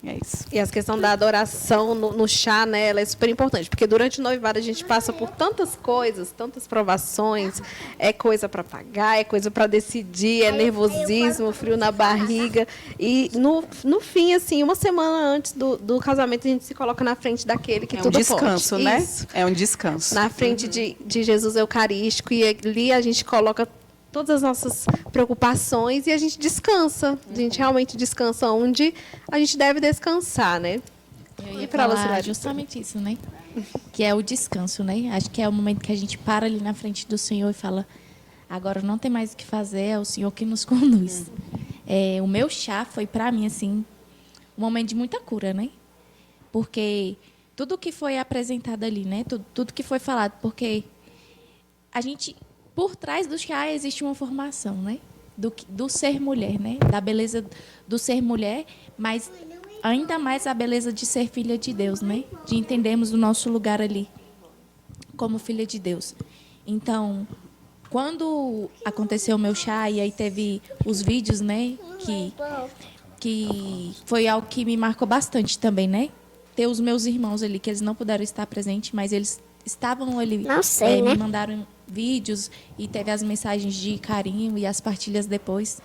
É isso. E essa questão da adoração no chá, né, ela é super importante, porque durante o noivado a gente passa por tantas coisas, tantas provações, é coisa para pagar, é coisa para decidir, é nervosismo, frio na barriga, e no fim, assim, uma semana antes do casamento, a gente se coloca na frente daquele que É um tudo descanso, pode. né? Isso. É um descanso. Na frente de Jesus Eucarístico, e ali a gente coloca todas as nossas preocupações e a gente descansa. A gente realmente descansa onde a gente deve descansar, né? Eu ia pra você, falar Larissa? justamente isso, né? Que é o descanso, né? Acho que é o momento que a gente para ali na frente do Senhor e fala, agora não tem mais o que fazer, é o Senhor que nos conduz. O meu chá foi, para mim, assim, um momento de muita cura, né? Porque tudo que foi apresentado ali, né? Tudo que foi falado, porque a gente... Por trás do chá existe uma formação, né? Do ser mulher, né? Da beleza do ser mulher, mas ainda mais a beleza de ser filha de Deus, né? De entendermos o nosso lugar ali como filha de Deus. Então, quando aconteceu o meu chá e aí teve os vídeos, né? Que foi algo que me marcou bastante também, né? Ter os meus irmãos ali, que eles não puderam estar presentes, mas eles estavam ali. Não sei, né? Me mandaram vídeos e teve as mensagens de carinho e as partilhas depois.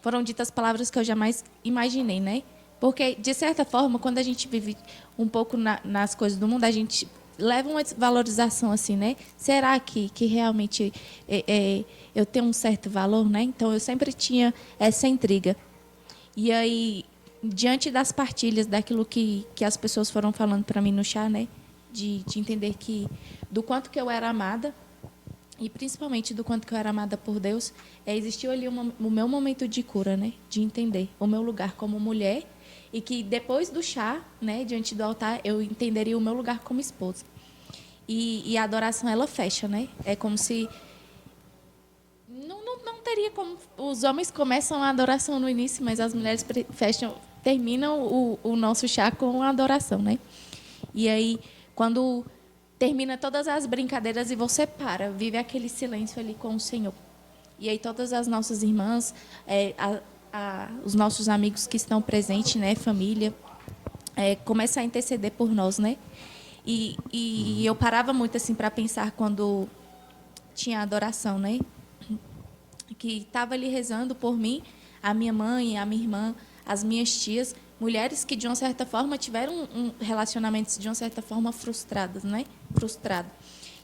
Foram ditas palavras que eu jamais imaginei, né? Porque, de certa forma, quando a gente vive um pouco nas coisas do mundo, a gente leva uma valorização assim, né? Será que realmente eu tenho um certo valor, né? Então, eu sempre tinha essa intriga. E aí, diante das partilhas, daquilo que as pessoas foram falando para mim no chá, né? De entender que do quanto que eu era amada e principalmente do quanto que eu era amada por Deus, existiu ali o meu momento de cura, né? De entender o meu lugar como mulher e que depois do chá, né? Diante do altar, eu entenderia o meu lugar como esposa. E a adoração, ela fecha, né? É como se não teria como os homens começam a adoração no início, mas as mulheres terminam o nosso chá com a adoração, né? E aí quando termina todas as brincadeiras e você vive aquele silêncio ali com o Senhor. E aí todas as nossas irmãs, os nossos amigos que estão presentes, né, família, começam a interceder por nós, né? E eu parava muito assim para pensar quando tinha adoração, né? Que estava ali rezando por mim, a minha mãe, a minha irmã, as minhas tias, mulheres que, de uma certa forma, tiveram relacionamentos, de uma certa forma, frustrados, né? Frustrado.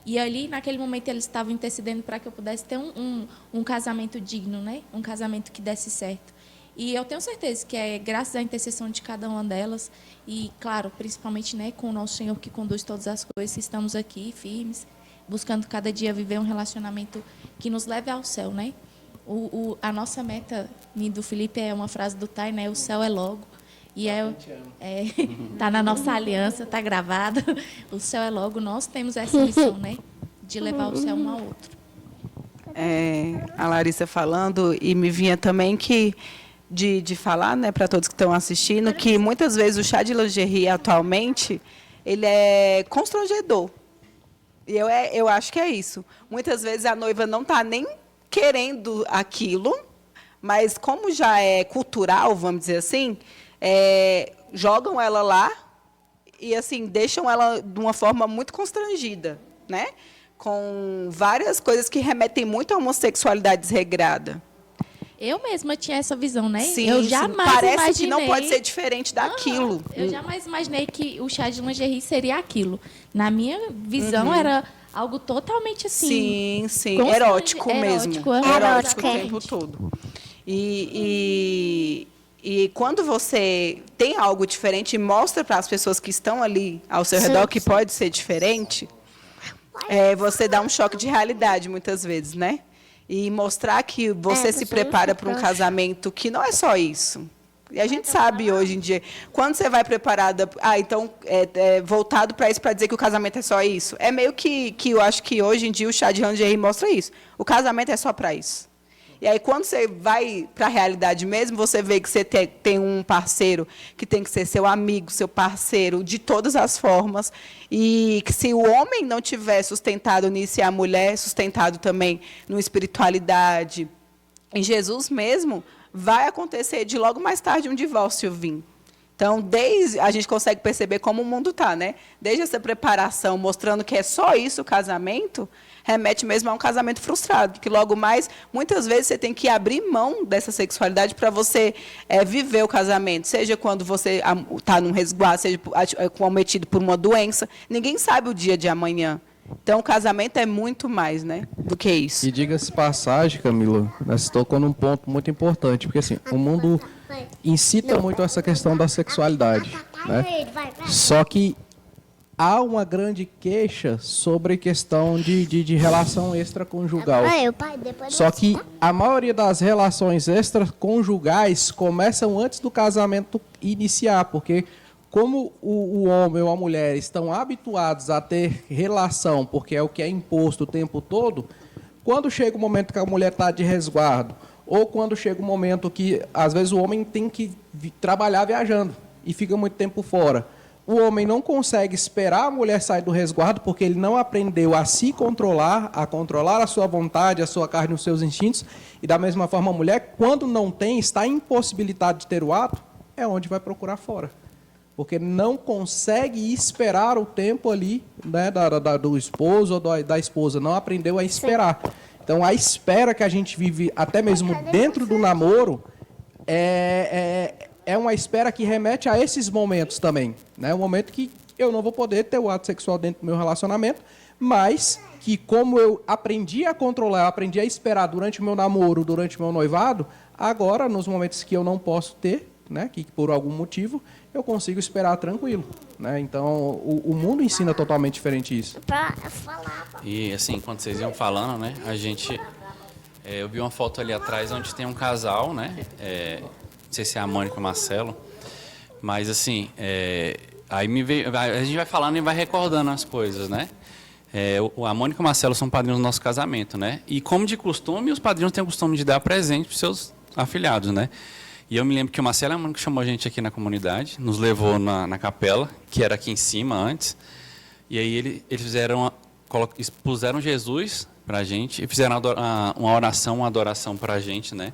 E ali, naquele momento, eles estavam intercedendo para que eu pudesse ter um casamento digno, né? Um casamento que desse certo. E eu tenho certeza que é graças à intercessão de cada uma delas e, claro, principalmente, né, com o nosso Senhor que conduz todas as coisas, estamos aqui firmes, buscando cada dia viver um relacionamento que nos leve ao céu, né? A nossa meta, do Felipe, é uma frase do Tai, né? O céu é logo. E tá na nossa aliança, tá gravado. O céu é logo. Nós temos essa missão, né? De levar o céu um ao outro. A Larissa falando, e me vinha também que de falar, né, para todos que estão assistindo, que muitas vezes o chá de lingerie atualmente ele é constrangedor. E eu acho que é isso. Muitas vezes a noiva não está nem querendo aquilo, mas como já é cultural, vamos dizer assim, jogam ela lá e assim deixam ela de uma forma muito constrangida, né? com várias coisas que remetem muito à homossexualidade desregrada. Eu mesma tinha essa visão, né? Sim, eu sim. jamais Parece imaginei... que não pode ser diferente daquilo. Eu jamais imaginei que o chá de lingerie seria aquilo. Na minha visão, era algo totalmente assim... Sim, sim. constrange- Erótico mesmo. aham, Erótico o exatamente. tempo todo. E quando você tem algo diferente e mostra para as pessoas que estão ali ao seu redor que pode ser diferente, você dá um choque de realidade muitas vezes, né? E mostrar que você se prepara para um casamento que não é só isso. E a gente sabe hoje em dia, quando você vai preparada, então, voltado para isso, para dizer que o casamento é só isso. É meio que eu acho que hoje em dia o chá de lingerie mostra isso. O casamento é só para isso. E aí, quando você vai para a realidade mesmo, você vê que você tem um parceiro que tem que ser seu amigo, seu parceiro, de todas as formas. E que se o homem não tiver sustentado nisso e a mulher sustentado também numa espiritualidade, em Jesus mesmo, vai acontecer de logo mais tarde um divórcio vir. Então, a gente consegue perceber como o mundo está, né? Desde essa preparação, mostrando que é só isso o casamento, remete mesmo a um casamento frustrado, que logo mais, muitas vezes, você tem que abrir mão dessa sexualidade para você viver o casamento, seja quando você está num resguardo, seja cometido por uma doença, ninguém sabe o dia de amanhã. Então, o casamento é muito mais, né, do que isso. E diga-se passagem, Camila, você tocou num ponto muito importante, porque assim, o mundo incita muito essa questão da sexualidade, né? Só que há uma grande queixa sobre questão de relação extraconjugal. Só que a maioria das relações extraconjugais começam antes do casamento iniciar, porque como o homem ou a mulher estão habituados a ter relação, porque é o que é imposto o tempo todo, quando chega o momento que a mulher está de resguardo, ou quando chega o momento que, às vezes, o homem tem que trabalhar viajando e fica muito tempo fora, o homem não consegue esperar a mulher sair do resguardo porque ele não aprendeu a se controlar, a controlar a sua vontade, a sua carne, os seus instintos, e da mesma forma a mulher, quando não tem, está impossibilitada de ter o ato, é onde vai procurar fora. Porque não consegue esperar o tempo ali, né, do esposo ou da esposa, não aprendeu a esperar. Então, a espera que a gente vive, até mesmo dentro do namoro, é uma espera que remete a esses momentos também. Né? Um momento que eu não vou poder ter o ato sexual dentro do meu relacionamento, mas que como eu aprendi a controlar, eu aprendi a esperar durante o meu namoro, durante o meu noivado, agora, nos momentos que eu não posso ter, né, que por algum motivo, eu consigo esperar tranquilo. Né? Então, o mundo ensina totalmente diferente isso. E assim, quando vocês iam falando, né, eu vi uma foto ali atrás onde tem um casal, né, não sei se é a Mônica ou o Marcelo, mas assim, aí a gente vai falando e vai recordando as coisas, né? A Mônica e o Marcelo são padrinhos do nosso casamento, né? E como de costume, os padrinhos têm o costume de dar presente para os seus afilhados, né? E eu me lembro que o Marcelo é o mano que chamou a gente aqui na comunidade, nos levou na capela, que era aqui em cima antes, e aí eles expuseram Jesus para a gente e fizeram uma oração, uma adoração para a gente, né?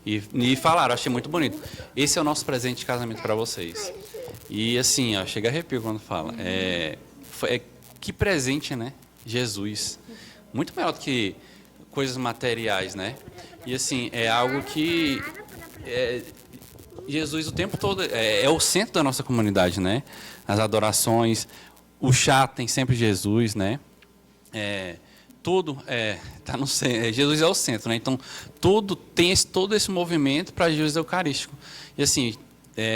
E falaram, achei muito bonito. Esse é o nosso presente de casamento para vocês. E assim, ó, chega a arrepio quando fala. Que presente, né? Jesus. Muito melhor do que coisas materiais, né? E assim, é algo que Jesus o tempo todo é o centro da nossa comunidade, né? As adorações, o chá tem sempre Jesus, né? Tudo tá no centro. Jesus é o centro, né? Então tudo tem todo esse movimento para Jesus eucarístico. E assim,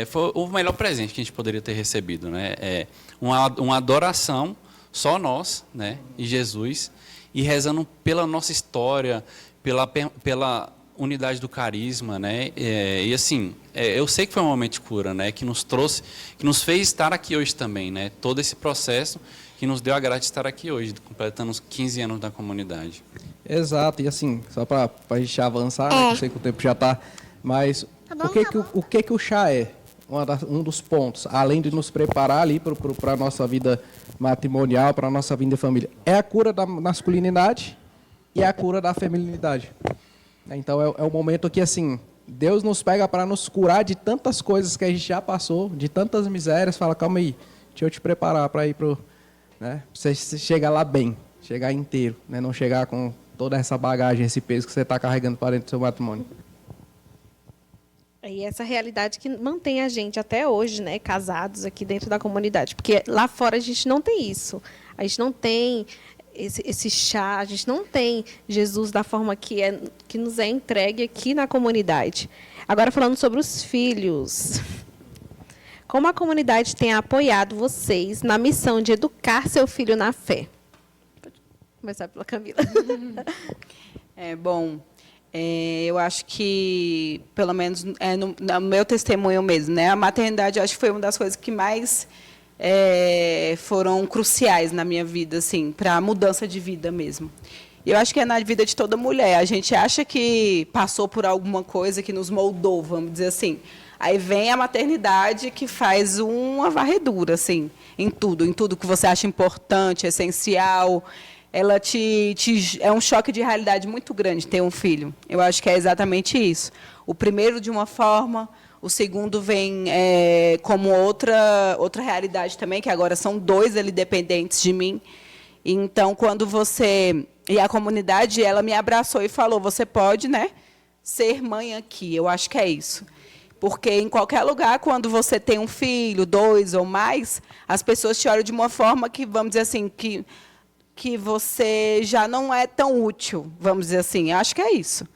foi o melhor presente que a gente poderia ter recebido, né? Uma adoração só nós, né? E Jesus, e rezando pela nossa história, pela unidade do carisma, né? E assim, eu sei que foi um momento de cura, né? Que nos trouxe, que nos fez estar aqui hoje também, né? Todo esse processo que nos deu a graça de estar aqui hoje, completando os 15 anos da comunidade. Exato, e assim, só para a gente avançar, né, eu sei que o tempo já está, mas o que o chá é? Um dos pontos, além de nos preparar ali para a nossa vida matrimonial, para a nossa vida de família, é a cura da masculinidade e a cura da feminilidade. Então, é o momento que, assim, Deus nos pega para nos curar de tantas coisas que a gente já passou, de tantas misérias, fala, calma aí, deixa eu te preparar para ir para você chegar lá bem. chegar inteiro, né? Não chegar com toda essa bagagem, esse peso que você está carregando para dentro do seu matrimônio. E essa realidade que mantém a gente até hoje, né, casados aqui dentro da comunidade. Porque lá fora a gente não tem isso. A gente não tem esse chá, a gente não tem Jesus da forma que nos é entregue aqui na comunidade. Agora, falando sobre os filhos. Como a comunidade tem apoiado vocês na missão de educar seu filho na fé? Pode começar pela Camila. Bom, eu acho que, pelo menos no meu testemunho mesmo, né, a maternidade acho que foi uma das coisas que mais foram cruciais na minha vida, assim, para a mudança de vida mesmo. E eu acho que é na vida de toda mulher. A gente acha que passou por alguma coisa que nos moldou, vamos dizer assim. Aí vem a maternidade que faz uma varredura, assim, em tudo que você acha importante, essencial. Ela é um choque de realidade muito grande ter um filho. Eu acho que é exatamente isso. O primeiro de uma forma, o segundo vem como outra realidade também, que agora são 2 ali dependentes de mim. Então, quando você... E a comunidade, ela me abraçou e falou, você pode, né, ser mãe aqui. Eu acho que é isso. Porque em qualquer lugar, quando você tem um filho, 2 ou mais, as pessoas te olham de uma forma que, vamos dizer assim, que você já não é tão útil, vamos dizer assim. Acho que é isso.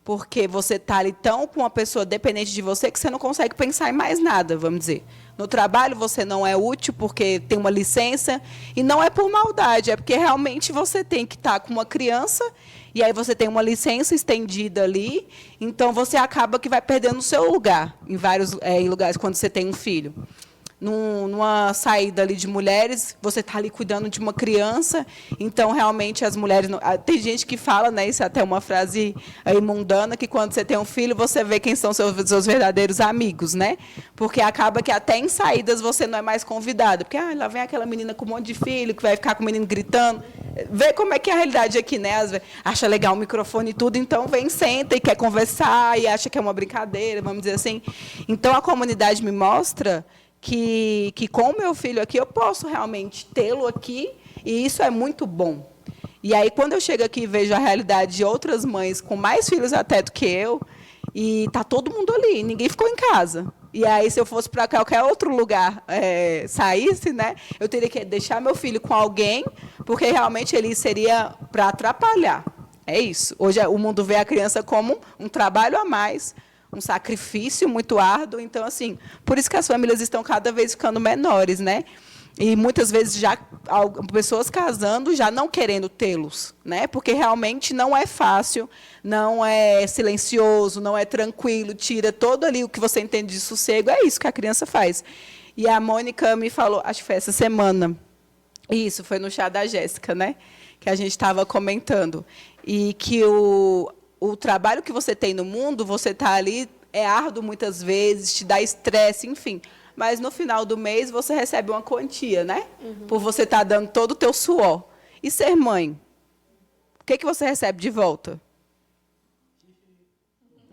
Porque você está ali tão com uma pessoa dependente de você que você não consegue pensar em mais nada, vamos dizer. No trabalho você não é útil porque tem uma licença, e não é por maldade, é porque realmente você tem que estar com uma criança, e aí você tem uma licença estendida ali, então você acaba que vai perdendo o seu lugar em lugares quando você tem um filho. Numa saída ali de mulheres, você está ali cuidando de uma criança, então realmente as mulheres tem gente que fala, né, isso é até uma frase aí mundana, que quando você tem um filho você vê quem são seus verdadeiros amigos, né? Porque acaba que até em saídas você não é mais convidado, porque lá vem aquela menina com um monte de filho que vai ficar com o menino gritando. Vê como é que é a realidade aqui, né? Acha legal o microfone e tudo, então vem, senta e quer conversar e acha que é uma brincadeira, vamos dizer assim. Então a comunidade me mostra que com o meu filho aqui, eu posso realmente tê-lo aqui, e isso é muito bom. E aí, quando eu chego aqui e vejo a realidade de outras mães com mais filhos até do que eu, e está todo mundo ali, ninguém ficou em casa. E aí, se eu fosse para qualquer outro lugar, saísse, né, eu teria que deixar meu filho com alguém, porque realmente ele seria para atrapalhar. É isso. Hoje o mundo vê a criança como um trabalho a mais, um sacrifício muito árduo. Então, assim, por isso que as famílias estão cada vez ficando menores, né? E muitas vezes já pessoas casando já não querendo tê-los, né? Porque realmente não é fácil, não é silencioso, não é tranquilo, tira todo ali o que você entende de sossego. É isso que a criança faz. E a Mônica me falou, acho que foi essa semana, isso, foi no chá da Jéssica, né? Que a gente estava comentando. E que o trabalho que você tem no mundo, você está ali, é árduo muitas vezes, te dá estresse, enfim. Mas, no final do mês, você recebe uma quantia, né? Uhum. Por você estar dando todo o teu suor. E ser mãe? O que você recebe de volta?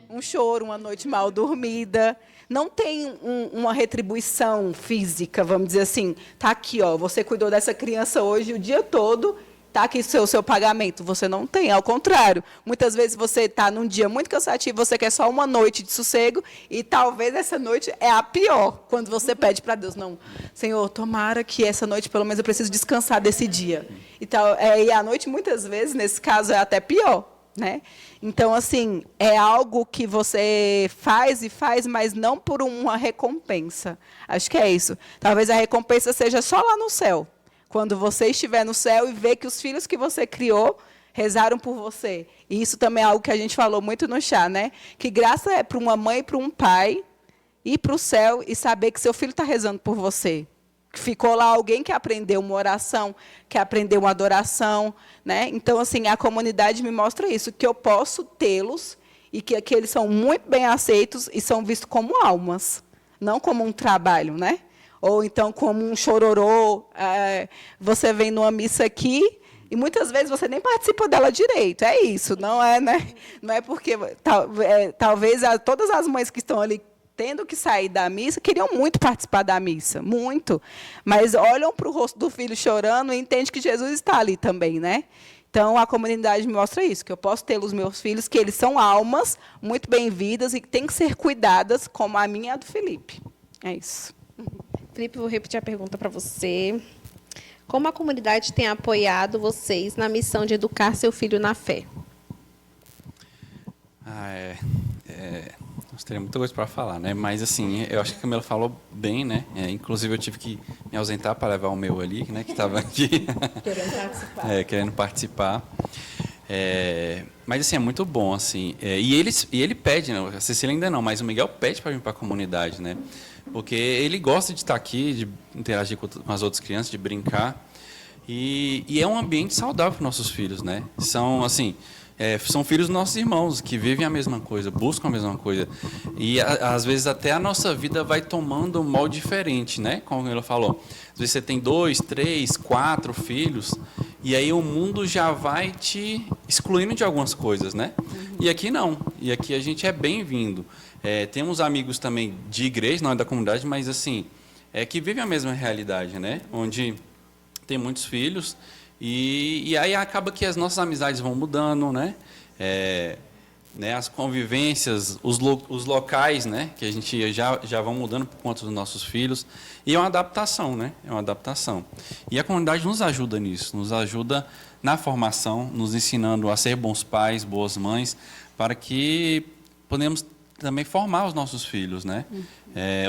Um choro, uma noite mal dormida. Não tem uma retribuição física, vamos dizer assim. Está aqui, ó, você cuidou dessa criança hoje o dia todo, está aqui o seu pagamento. Você não tem, ao contrário. Muitas vezes você está num dia muito cansativo, você quer só uma noite de sossego, e talvez essa noite é a pior, quando você pede para Deus, não, Senhor, tomara que essa noite, pelo menos, eu preciso descansar desse dia. E a noite, muitas vezes, nesse caso, é até pior, né? Então, assim, é algo que você faz, mas não por uma recompensa. Acho que é isso. Talvez a recompensa seja só lá no céu. Quando você estiver no céu e ver que os filhos que você criou rezaram por você. E isso também é algo que a gente falou muito no chá, né? Que graça é para uma mãe e para um pai ir para o céu e saber que seu filho está rezando por você. Que ficou lá alguém que aprendeu uma oração, que aprendeu uma adoração, né? Então, assim, a comunidade me mostra isso, que eu posso tê-los e que eles são muito bem aceitos e são vistos como almas, não como um trabalho, né? Ou então como um chororô, você vem numa missa aqui e muitas vezes você nem participa dela direito. É isso, não é, né? Não é porque talvez todas as mães que estão ali tendo que sair da missa, queriam muito participar da missa, muito. Mas olham para o rosto do filho chorando e entendem que Jesus está ali também, né? Então, a comunidade me mostra isso, que eu posso ter os meus filhos, que eles são almas muito bem-vindas e que têm que ser cuidadas, como a minha e a do Felipe. É isso. Felipe, vou repetir a pergunta para você. Como a comunidade tem apoiado vocês na missão de educar seu filho na fé? Nós teríamos muita coisa para falar, né? Mas, assim, eu acho que a Camila falou bem, né? Inclusive, eu tive que me ausentar para levar o meu ali, né? Que estava aqui. Querendo participar. Querendo participar. Mas, assim, é muito bom, assim. E ele pede, né? A Cecília ainda não, mas o Miguel pede para vir para a comunidade, né? Porque ele gosta de estar aqui, de interagir com as outras crianças, de brincar. E é um ambiente saudável para nossos filhos, né? São, assim... são filhos dos nossos irmãos, que vivem a mesma coisa, buscam a mesma coisa. E, às vezes, até a nossa vida vai tomando um molde diferente, né? Como ela falou. Às vezes, você tem 2, 3, 4 filhos, e aí o mundo já vai te excluindo de algumas coisas, né? E aqui não. E aqui a gente é bem-vindo. Temos amigos também de igreja, não é da comunidade, mas, assim, que vivem a mesma realidade, né? Onde tem muitos filhos... E aí acaba que as nossas amizades vão mudando, né? As convivências, os locais, né? Que a gente já vão mudando por conta dos nossos filhos. E é uma adaptação, né? É uma adaptação. E a comunidade nos ajuda nisso, nos ajuda na formação, nos ensinando a ser bons pais, boas mães, para que podemos também formar os nossos filhos, né?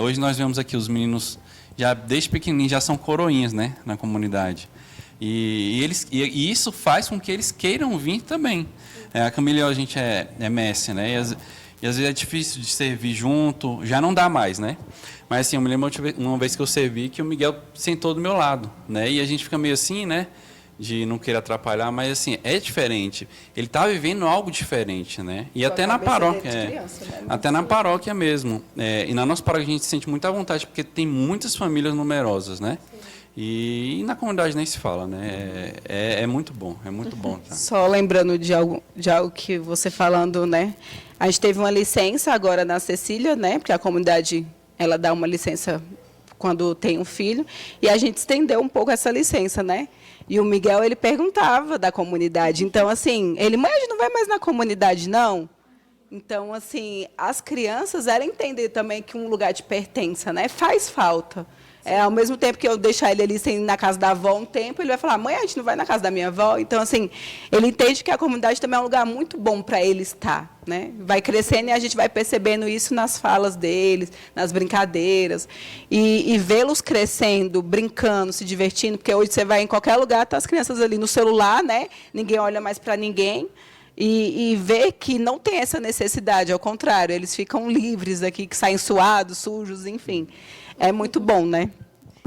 Hoje nós vemos aqui os meninos, já desde pequenininhos, já são coroinhas, né? Na comunidade. E isso faz com que eles queiram vir também. A Camila e a gente é mestre, né? E às vezes é difícil de servir junto, já não dá mais, né? Mas assim, eu me lembro uma vez que eu servi que o Miguel sentou do meu lado, né? E a gente fica meio assim, né? De não querer atrapalhar, mas assim, é diferente. Ele está vivendo algo diferente, né? E até na paróquia. Criança, né? Até na paróquia mesmo. E na nossa paróquia a gente sente muita vontade, porque tem muitas famílias numerosas, né? E na comunidade nem se fala, né? É muito bom, é muito bom. Tá? Só lembrando de algo que você falando, né? A gente teve uma licença agora na Cecília, né? Porque a comunidade, ela dá uma licença quando tem um filho, e a gente estendeu um pouco essa licença, né? E o Miguel, ele perguntava da comunidade. Então, assim, ele, mãe, a gente não vai mais na comunidade, não? Então, assim, as crianças, elas entendem também que um lugar de pertença, né? Faz falta. Ao mesmo tempo que eu deixar ele ali sem ir na casa da avó um tempo, ele vai falar, mãe, a gente não vai na casa da minha avó. Então, assim, ele entende que a comunidade também é um lugar muito bom para ele estar, né? Vai crescendo e a gente vai percebendo isso nas falas deles, nas brincadeiras. E vê-los crescendo, brincando, se divertindo, porque hoje você vai em qualquer lugar, tá as crianças ali no celular, né? Ninguém olha mais para ninguém. E ver que não tem essa necessidade, ao contrário, eles ficam livres aqui, que saem suados, sujos, enfim. É muito bom, né?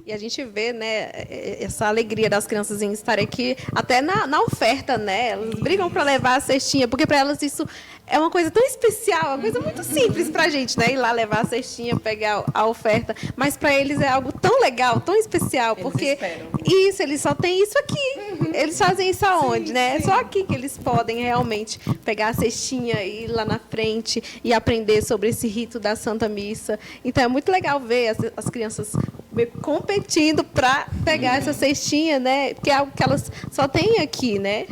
E a gente vê, né, essa alegria das crianças em estar aqui, até na oferta, né? Elas brigam para levar a cestinha, porque para elas isso é uma coisa tão especial, uma coisa muito simples para a gente, né? Ir lá levar a cestinha, pegar a oferta. Mas para eles é algo tão legal, tão especial, porque eles só têm isso aqui. Eles fazem isso aonde, né? É só aqui que eles podem realmente pegar a cestinha e ir lá na frente e aprender sobre esse rito da Santa Missa. Então é muito legal ver as crianças competindo para pegar essa cestinha, né? Porque é algo que elas só têm aqui, né?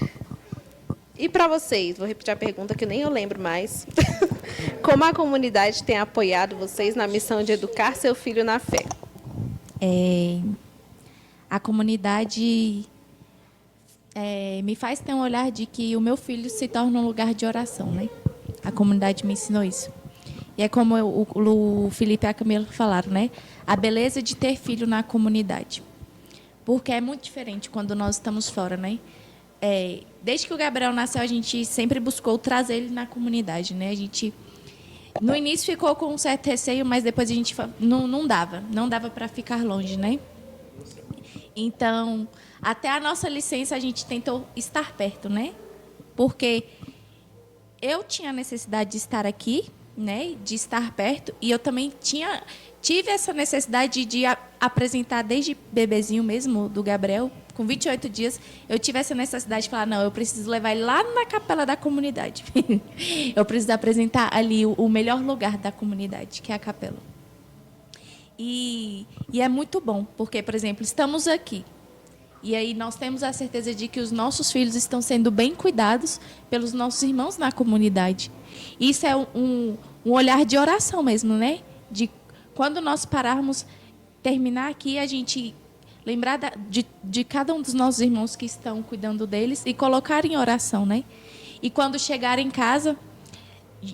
E para vocês, vou repetir a pergunta que nem eu lembro mais. Como a comunidade tem apoiado vocês na missão de educar seu filho na fé? A comunidade me faz ter um olhar de que o meu filho se torna um lugar de oração, né? A comunidade me ensinou isso. E é como o Felipe e a Camila falaram, né? A beleza de ter filho na comunidade. Porque é muito diferente quando nós estamos fora, né? Desde que o Gabriel nasceu, a gente sempre buscou trazer ele na comunidade, né? A gente, no início, ficou com um certo receio, mas depois a gente não dava para ficar longe, né? Então, até a nossa licença, a gente tentou estar perto, né? Porque eu tinha a necessidade de estar aqui, né? De estar perto, e eu também tive essa necessidade de apresentar desde bebezinho mesmo, do Gabriel, com 28 dias, eu tive essa necessidade de falar, não, eu preciso levar ele lá na capela da comunidade. Eu preciso apresentar ali o melhor lugar da comunidade, que é a capela. E é muito bom, porque, por exemplo, estamos aqui. E aí nós temos a certeza de que os nossos filhos estão sendo bem cuidados pelos nossos irmãos na comunidade. Isso é um olhar de oração mesmo, né? De quando nós pararmos, terminar aqui, a gente lembrar de cada um dos nossos irmãos que estão cuidando deles e colocar em oração, né? E quando chegar em casa,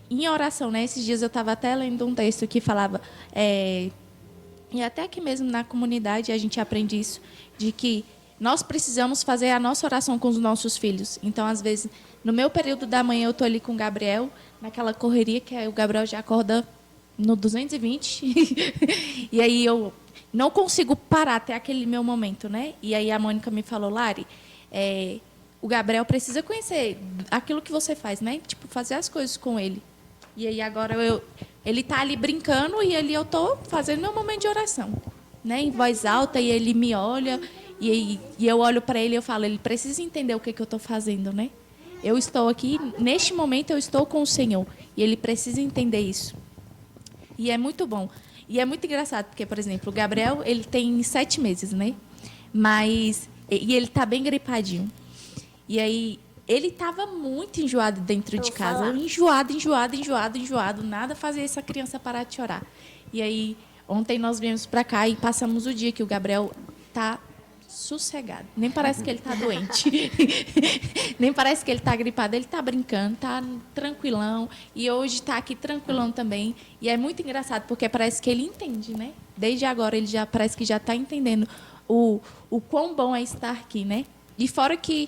em oração, né? Esses dias eu estava até lendo um texto que falava, e até aqui mesmo na comunidade a gente aprende isso, de que nós precisamos fazer a nossa oração com os nossos filhos. Então, às vezes, no meu período da manhã, eu estou ali com o Gabriel, naquela correria, que o Gabriel já acorda no 220. E aí eu não consigo parar até aquele meu momento, né? E aí a Mônica me falou, Lari, o Gabriel precisa conhecer aquilo que você faz, né? Tipo, fazer as coisas com ele. E aí agora ele está ali brincando e ali eu estou fazendo meu momento de oração, né? Em voz alta, e ele me olha... E eu olho para ele e eu falo, ele precisa entender o que eu estou fazendo, né? Eu estou aqui, neste momento eu estou com o Senhor. E ele precisa entender isso. E é muito bom. E é muito engraçado, porque, por exemplo, o Gabriel, ele tem 7 meses, né? E ele está bem gripadinho. E aí, ele estava muito enjoado dentro de casa. Enjoado. Nada fazia essa criança parar de chorar. E aí, ontem nós viemos para cá e passamos o dia que o Gabriel está sossegado. Nem parece que ele está doente. Nem parece que ele está gripado. Ele está brincando, está tranquilão. E hoje está aqui tranquilão também. E é muito engraçado, porque parece que ele entende, né? Desde agora, ele já parece que já está entendendo o quão bom é estar aqui, né? E fora que,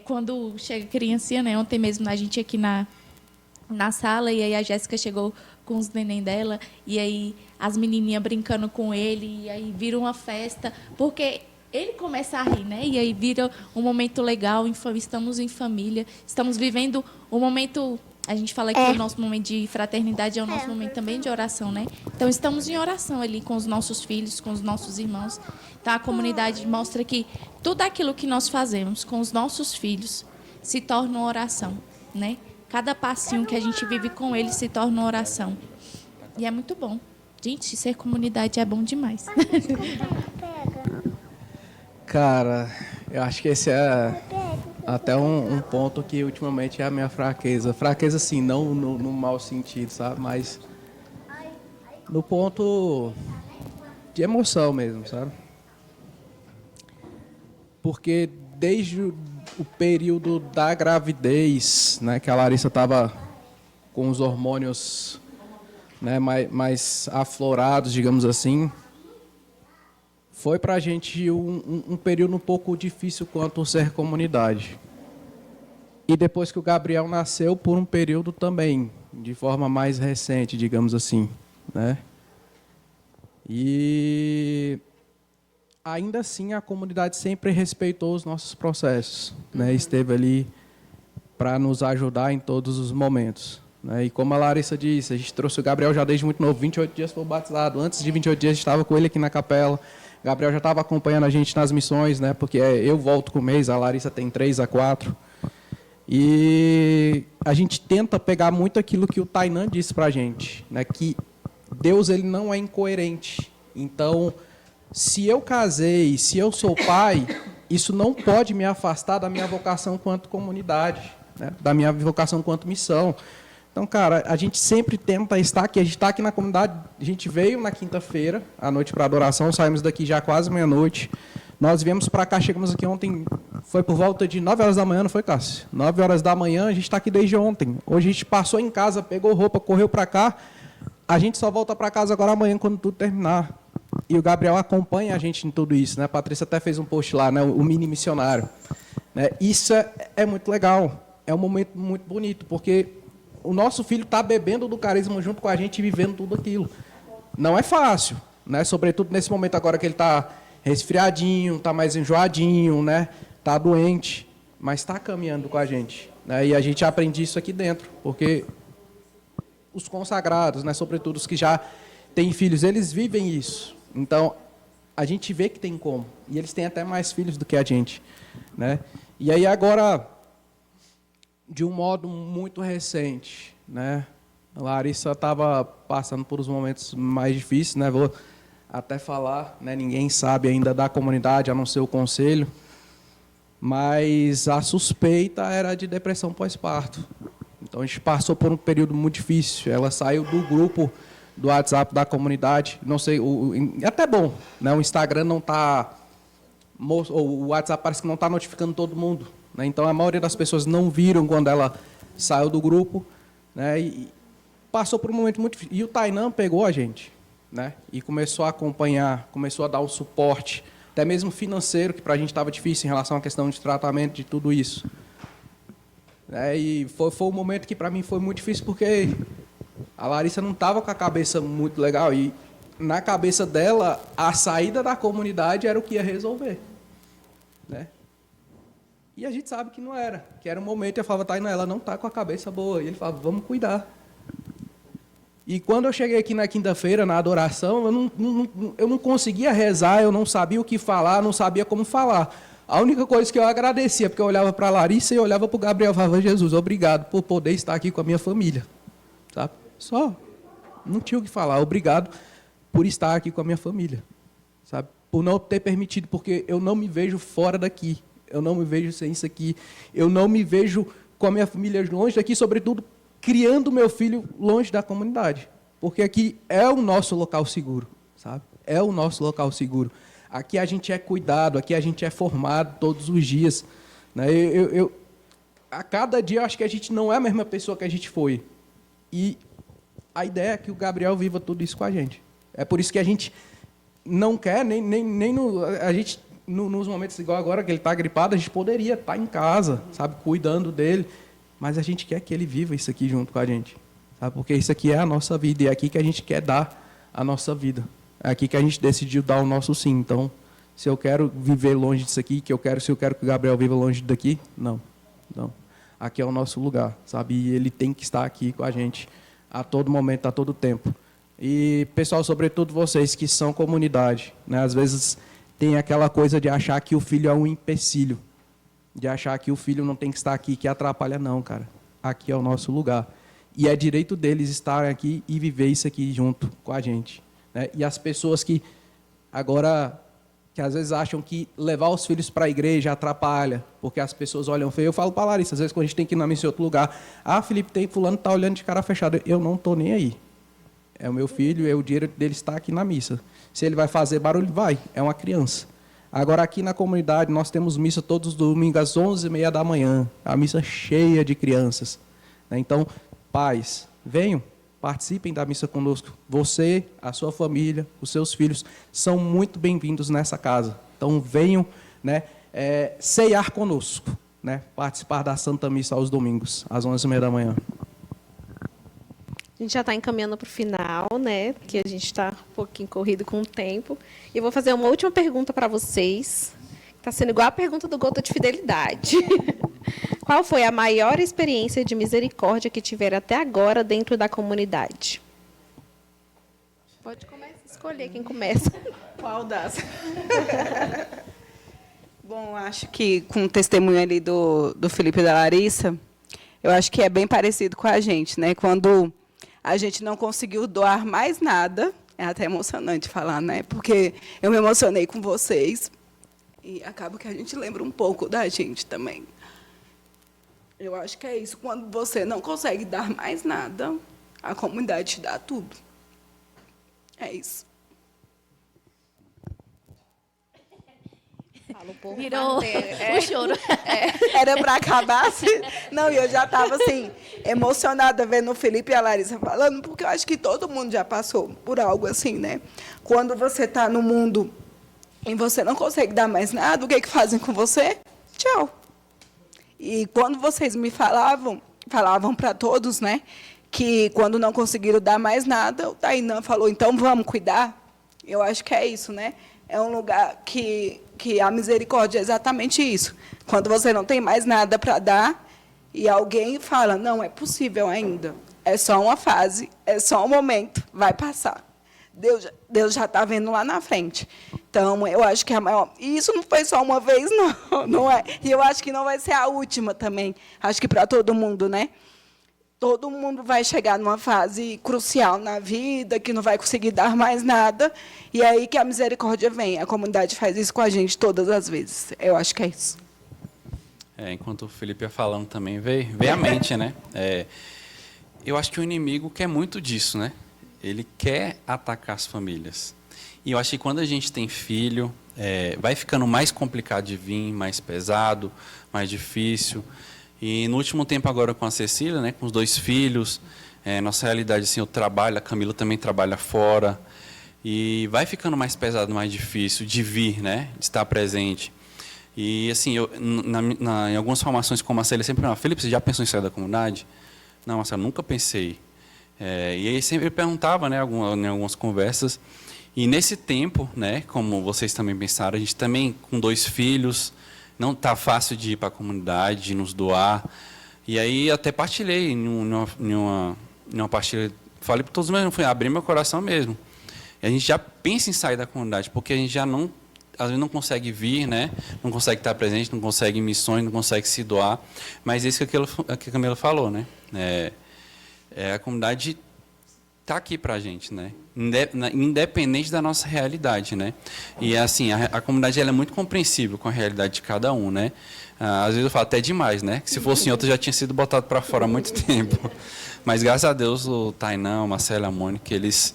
quando chega criancinha, né? Ontem mesmo, a gente aqui na sala, e aí a Jéssica chegou com os neném dela, e aí as menininhas brincando com ele, e aí vira uma festa, porque ele começa a rir, né? E aí vira um momento legal, estamos em família, estamos vivendo um momento, a gente fala que o nosso momento de fraternidade é o nosso momento também de oração, né? Então, estamos em oração ali com os nossos filhos, com os nossos irmãos. Então, a comunidade mostra que tudo aquilo que nós fazemos com os nossos filhos se torna uma oração, né? Cada passinho que a gente vive com eles se torna uma oração. E é muito bom. Gente, ser comunidade é bom demais. Cara, eu acho que esse é até um ponto que ultimamente é a minha fraqueza. Fraqueza, assim, não no mau sentido, sabe? Mas no ponto de emoção mesmo, sabe? Porque desde o período da gravidez, né, que a Larissa estava com os hormônios, né, mais aflorados, digamos assim, foi para a gente um período um pouco difícil quanto ser comunidade. E depois que o Gabriel nasceu, por um período também, de forma mais recente, digamos assim, né? E ainda assim a comunidade sempre respeitou os nossos processos, né? Esteve ali para nos ajudar em todos os momentos, né? E como a Larissa disse, a gente trouxe o Gabriel já desde muito novo, 28 dias foi batizado. Antes de 28 dias a gente estava com ele aqui na capela. O Gabriel já estava acompanhando a gente nas missões, né? Porque eu volto com o mês, a Larissa tem 3 a 4. E a gente tenta pegar muito aquilo que o Tainan disse para a gente, né? Que Deus, ele não é incoerente. Então, se eu casei, se eu sou pai, isso não pode me afastar da minha vocação quanto comunidade, né? Da minha vocação quanto missão. Então, cara, a gente sempre tenta estar aqui. A gente está aqui na comunidade, a gente veio na quinta-feira, à noite para adoração, saímos daqui já quase meia-noite. Nós viemos para cá, chegamos aqui ontem, foi por volta de 9 horas da manhã, não foi, Cássio? 9 horas da manhã, a gente está aqui desde ontem. Hoje a gente passou em casa, pegou roupa, correu para cá. A gente só volta para casa agora amanhã, quando tudo terminar. E o Gabriel acompanha a gente em tudo isso, né? A Patrícia até fez um post lá, né? O mini missionário. Né? Isso é muito legal, é um momento muito bonito, porque o nosso filho está bebendo do carisma junto com a gente e vivendo tudo aquilo. Não é fácil, né? Sobretudo nesse momento agora que ele está resfriadinho, está mais enjoadinho, né? Está doente, mas está caminhando com a gente, né? E a gente aprende isso aqui dentro, porque os consagrados, né? Sobretudo os que já têm filhos, eles vivem isso. Então, a gente vê que tem como. E eles têm até mais filhos do que a gente, né? E aí agora, de um modo muito recente, né? A Larissa estava passando por uns momentos mais difíceis, né? Vou até falar, né? Ninguém sabe ainda da comunidade, a não ser o conselho, mas a suspeita era de depressão pós-parto. Então a gente passou por um período muito difícil. Ela saiu do grupo do WhatsApp da comunidade, não sei, é até bom, né? O Instagram não está, o WhatsApp parece que não está notificando todo mundo, né? Então a maioria das pessoas não viram quando ela saiu do grupo, né? E passou por um momento muito difícil. E o Tainan pegou a gente, né? E começou a acompanhar, começou a dar um suporte, até mesmo financeiro, que para a gente estava difícil em relação à questão de tratamento, de tudo isso. E foi um momento que para mim foi muito difícil, porque a Larissa não estava com a cabeça muito legal. E na cabeça dela, a saída da comunidade era o que ia resolver, né? E a gente sabe que não era. Que era um momento e eu falava, Tainá, ela não está com a cabeça boa. E ele falava, vamos cuidar. E quando eu cheguei aqui na quinta-feira, na adoração, eu não conseguia rezar, eu não sabia o que falar, não sabia como falar. A única coisa que eu agradecia, porque eu olhava para a Larissa e eu olhava para o Gabriel e falava, Jesus, obrigado por poder estar aqui com a minha família. Sabe? Só. Não tinha o que falar. Obrigado por estar aqui com a minha família. Sabe? Por não ter permitido, porque eu não me vejo fora daqui. Eu não me vejo sem isso aqui. Eu não me vejo com a minha família longe daqui, sobretudo criando meu filho longe da comunidade. Porque aqui é o nosso local seguro, sabe? É o nosso local seguro. Aqui a gente é cuidado, aqui a gente é formado todos os dias, né? A cada dia eu acho que a gente não é a mesma pessoa que a gente foi. E a ideia é que o Gabriel viva tudo isso com a gente. É por isso que a gente não quer, nos momentos igual agora, que ele está gripado, a gente poderia estar em casa, sabe, cuidando dele, mas a gente quer que ele viva isso aqui junto com a gente, sabe? Porque isso aqui é a nossa vida, e é aqui que a gente quer dar a nossa vida. É aqui que a gente decidiu dar o nosso sim. Então, se eu quero viver longe disso aqui, se eu quero que o Gabriel viva longe daqui, não. Aqui é o nosso lugar, sabe? E ele tem que estar aqui com a gente a todo momento, a todo tempo. E, pessoal, sobretudo vocês que são comunidade, né? Às vezes tem aquela coisa de achar que o filho é um empecilho, de achar que o filho não tem que estar aqui, que atrapalha. Não, cara. Aqui é o nosso lugar. E é direito deles estarem aqui e viver isso aqui junto com a gente, né? E as pessoas que agora, que às vezes acham que levar os filhos para a igreja atrapalha, porque as pessoas olham feio. Eu falo para a Larissa, às vezes quando a gente tem que ir na missa em outro lugar, Felipe, tem fulano que está olhando de cara fechada. Eu não estou nem aí. É o meu filho, é o direito dele estar aqui na missa. Se ele vai fazer barulho, vai. É uma criança. Agora, aqui na comunidade, nós temos missa todos os domingos às 11h30 da manhã. A missa cheia de crianças, né? Então, pais, venham, participem da missa conosco. Você, a sua família, os seus filhos são muito bem-vindos nessa casa. Então, venham, né, ceiar conosco, né, participar da Santa Missa aos domingos, às 11h30 da manhã. A gente já está encaminhando para o final, né? Porque a gente está um pouquinho corrido com o tempo. E eu vou fazer uma última pergunta para vocês. Está sendo igual a pergunta do Gota de Fidelidade. Qual foi a maior experiência de misericórdia que tiveram até agora dentro da comunidade? Pode escolher quem começa. Qual das? Bom, acho que com o testemunho ali do Felipe e da Larissa, eu acho que é bem parecido com a gente, né? Quando a gente não conseguiu doar mais nada, é até emocionante falar, né? Porque eu me emocionei com vocês e acaba que a gente lembra um pouco da gente também. Eu acho que é isso. Quando você não consegue dar mais nada, a comunidade te dá tudo. É isso. Fala um pouco. Virou o choro. Era para acabar assim. Não, e eu já estava assim, emocionada vendo o Felipe e a Larissa falando, porque eu acho que todo mundo já passou por algo assim, né? Quando você está no mundo e você não consegue dar mais nada, o que fazem com você? Tchau. E quando vocês me falavam para todos, né, que quando não conseguiram dar mais nada, o Tainan falou, então vamos cuidar. Eu acho que é isso, né? É um lugar que a misericórdia é exatamente isso. Quando você não tem mais nada para dar e alguém fala, não, é possível ainda. É só uma fase, é só um momento, vai passar. Deus já está vendo lá na frente. Então, eu acho que a maior... E isso não foi só uma vez, não, não é? E eu acho que não vai ser a última também. Acho que para todo mundo, né? Todo mundo vai chegar numa fase crucial na vida, que não vai conseguir dar mais nada, e é aí que a misericórdia vem. A comunidade faz isso com a gente todas as vezes. Eu acho que é isso. Enquanto o Felipe ia falando também, veio a mente, né? Eu acho que o inimigo quer muito disso, né? Ele quer atacar as famílias. E eu acho que quando a gente tem filho, vai ficando mais complicado de vir, mais pesado, mais difícil. E no último tempo agora com a Cecília, né, com os 2 filhos, nossa realidade, assim, eu trabalho, a Camila também trabalha fora. E vai ficando mais pesado, mais difícil de vir, né, de estar presente. E, assim, em algumas formações com a Marcela, sempre perguntava: Felipe, você já pensou em sair da comunidade? Não, Marcelo, nunca pensei. E aí sempre perguntava, né, em algumas conversas. E nesse tempo, né, como vocês também pensaram, a gente também com 2 filhos, não está fácil de ir para a comunidade, de nos doar. E aí até partilhei em uma partilha, falei para todos mesmo, fui abrir meu coração mesmo. E a gente já pensa em sair da comunidade, porque a gente já não, às vezes não consegue vir, né? Não consegue estar presente, não consegue em missões, não consegue se doar. Mas é isso que a Camila falou, né? A comunidade está aqui para a gente, né? Independente da nossa realidade, né? E assim, a comunidade ela é muito compreensível com a realidade de cada um, né? Às vezes eu falo até demais, né? Que se fosse em outro já tinha sido botado para fora há muito tempo. Mas graças a Deus o Tainan, o Marcelo e a Mônica, eles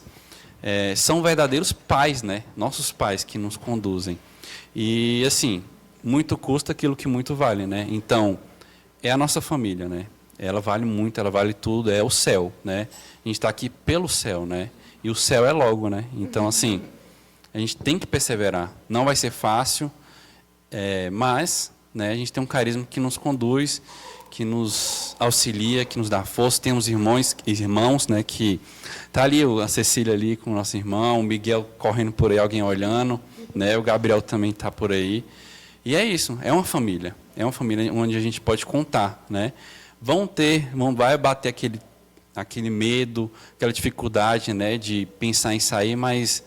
são verdadeiros pais, né? Nossos pais que nos conduzem. E assim, muito custa aquilo que muito vale, né? Então, é a nossa família, né? Ela vale muito, ela vale tudo, é o céu, né? A gente está aqui pelo céu, né? E o céu é logo, né? Então, assim, a gente tem que perseverar. Não vai ser fácil, mas, né, a gente tem um carisma que nos conduz, que nos auxilia, que nos dá força. Temos irmãos, né, que tá ali, a Cecília ali com o nosso irmão, o Miguel correndo por aí, alguém olhando, né? O Gabriel também está por aí. E é isso, é uma família onde a gente pode contar, né? Vai bater aquele medo, aquela dificuldade, né, de pensar em sair, mas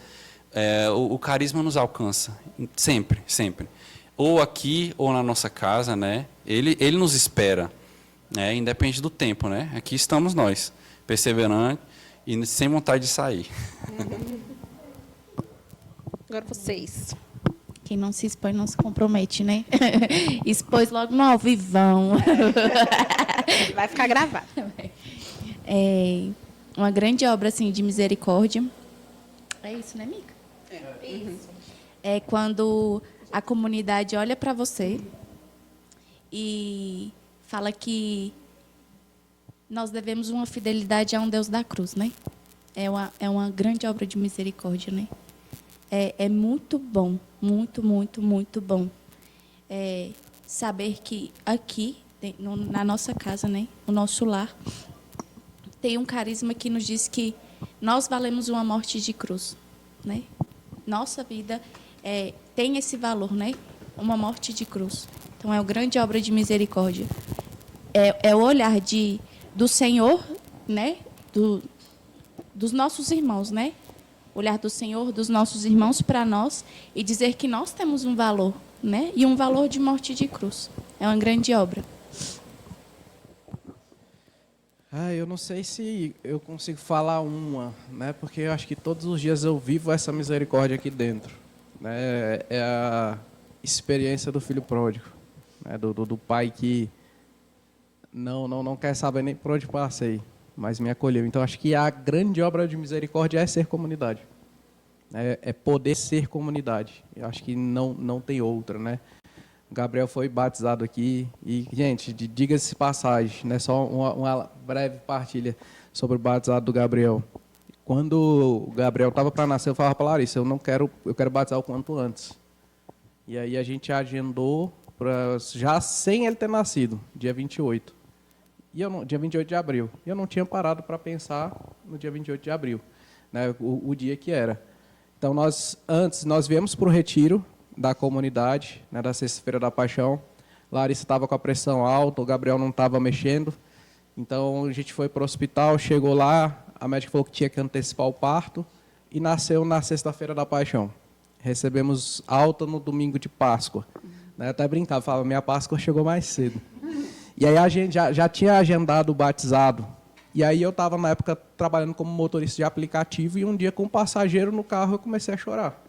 o carisma nos alcança, sempre, sempre. Ou aqui, ou na nossa casa, né? Ele nos espera, né? Independente do tempo, né? Aqui estamos nós, perseverantes e sem vontade de sair. Agora vocês. Quem não se expõe não se compromete, né? Expôs logo no ao vivão. Vai ficar gravado. Uma grande obra assim, de misericórdia. É isso, né, Mica? Isso. É quando a comunidade olha para você e fala que nós devemos uma fidelidade a um Deus da cruz, né? É uma grande obra de misericórdia, né? É muito bom, muito, muito, muito bom. Saber que aqui, na nossa casa, né, o nosso lar, tem um carisma que nos diz que nós valemos uma morte de cruz, né? Nossa vida tem esse valor, né? Uma morte de cruz. Então, é uma grande obra de misericórdia. É o olhar do Senhor, né? Dos nossos irmãos, né? Olhar do Senhor, dos nossos irmãos para nós e dizer que nós temos um valor, né? E um valor de morte de cruz. É uma grande obra. Eu não sei se eu consigo falar uma, né? Porque eu acho que todos os dias eu vivo essa misericórdia aqui dentro, né? É a experiência do filho pródigo, né? Do pai que não quer saber nem por onde passei, mas me acolheu. Então, acho que a grande obra de misericórdia é ser comunidade. É poder ser comunidade. Eu acho que não tem outra, né? O Gabriel foi batizado aqui e, gente, diga-se passagem, né? Só uma breve partilha sobre o batizado do Gabriel. Quando o Gabriel estava para nascer, eu falava para a Larissa, eu quero batizar o quanto antes. E aí a gente agendou já sem ele ter nascido, dia 28. Dia 28 de abril. E eu não tinha parado para pensar no dia 28 de abril, né, o dia que era. Então, nós viemos para o retiro da comunidade, né, da Sexta-feira da Paixão. Larissa estava com a pressão alta, o Gabriel não estava mexendo. Então, a gente foi para o hospital, chegou lá, a médica falou que tinha que antecipar o parto. e nasceu na sexta-feira da Paixão. Recebemos alta no domingo de Páscoa. Né? Até brincava, falava, minha Páscoa chegou mais cedo. E aí a gente já tinha agendado o batizado. E aí eu estava, na época, trabalhando como motorista de aplicativo, e um dia, com um passageiro no carro, eu comecei a chorar.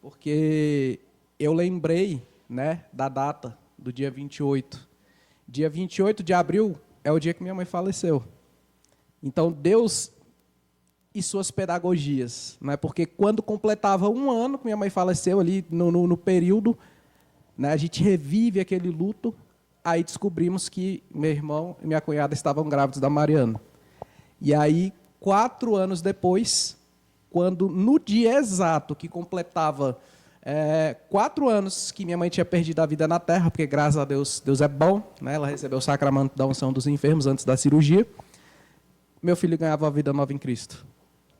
Porque eu lembrei, né, da data do dia 28. Dia 28 de abril é o dia que minha mãe faleceu. Então, Deus e suas pedagogias. Né, porque quando completava um ano que minha mãe faleceu, ali no período, né, a gente revive aquele luto. Aí descobrimos que meu irmão e minha cunhada estavam grávidos da Mariana. E aí, 4 anos depois, quando no dia exato que completava 4 anos que minha mãe tinha perdido a vida na terra, porque graças a Deus, Deus é bom, né? Ela recebeu o sacramento da unção dos enfermos antes da cirurgia, meu filho ganhava a vida nova em Cristo.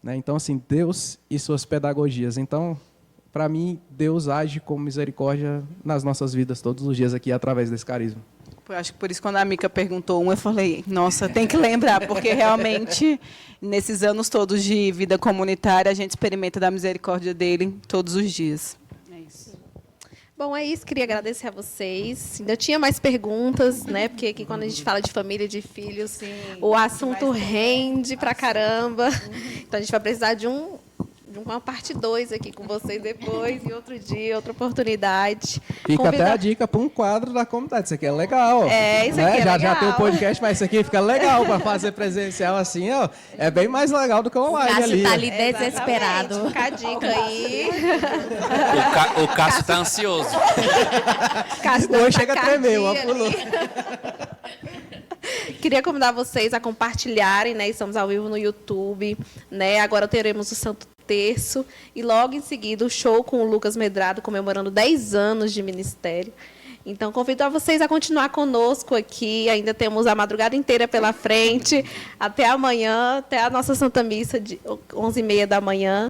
Né? Então, assim, Deus e suas pedagogias. Então, para mim, Deus age com misericórdia nas nossas vidas todos os dias aqui, através desse carisma. Eu acho que por isso, quando a Mica perguntou eu falei, nossa, tem que lembrar, porque realmente, nesses anos todos de vida comunitária, a gente experimenta da misericórdia dele todos os dias. É isso. Bom, é isso. Queria agradecer a vocês. Ainda tinha mais perguntas, né? Porque aqui, quando a gente fala de família, de filhos, sim, o assunto rende pra caramba. Então, a gente vai precisar de uma parte 2 aqui com vocês depois, e outro dia, outra oportunidade. Fica até a dica para um quadro da comunidade. Isso aqui é legal. Isso aqui é já, legal. Já tem o podcast, mas isso aqui fica legal para fazer presencial assim, ó. É bem mais legal do que online Cássio ali. tá ali desesperado. Fica a dica aí. O Cássio está ansioso. Cássio Hoje chega a tremer, uma taquicardia pulou. ali. Queria convidar vocês a compartilharem, né? Estamos ao vivo no YouTube, né? Agora teremos o Santo Terço e logo em seguida o show com o Lucas Medrado comemorando 10 anos de ministério. Então, convido a vocês a continuar conosco aqui. Ainda temos a madrugada inteira pela frente. Até amanhã, até a nossa Santa Missa de 11h30 da manhã.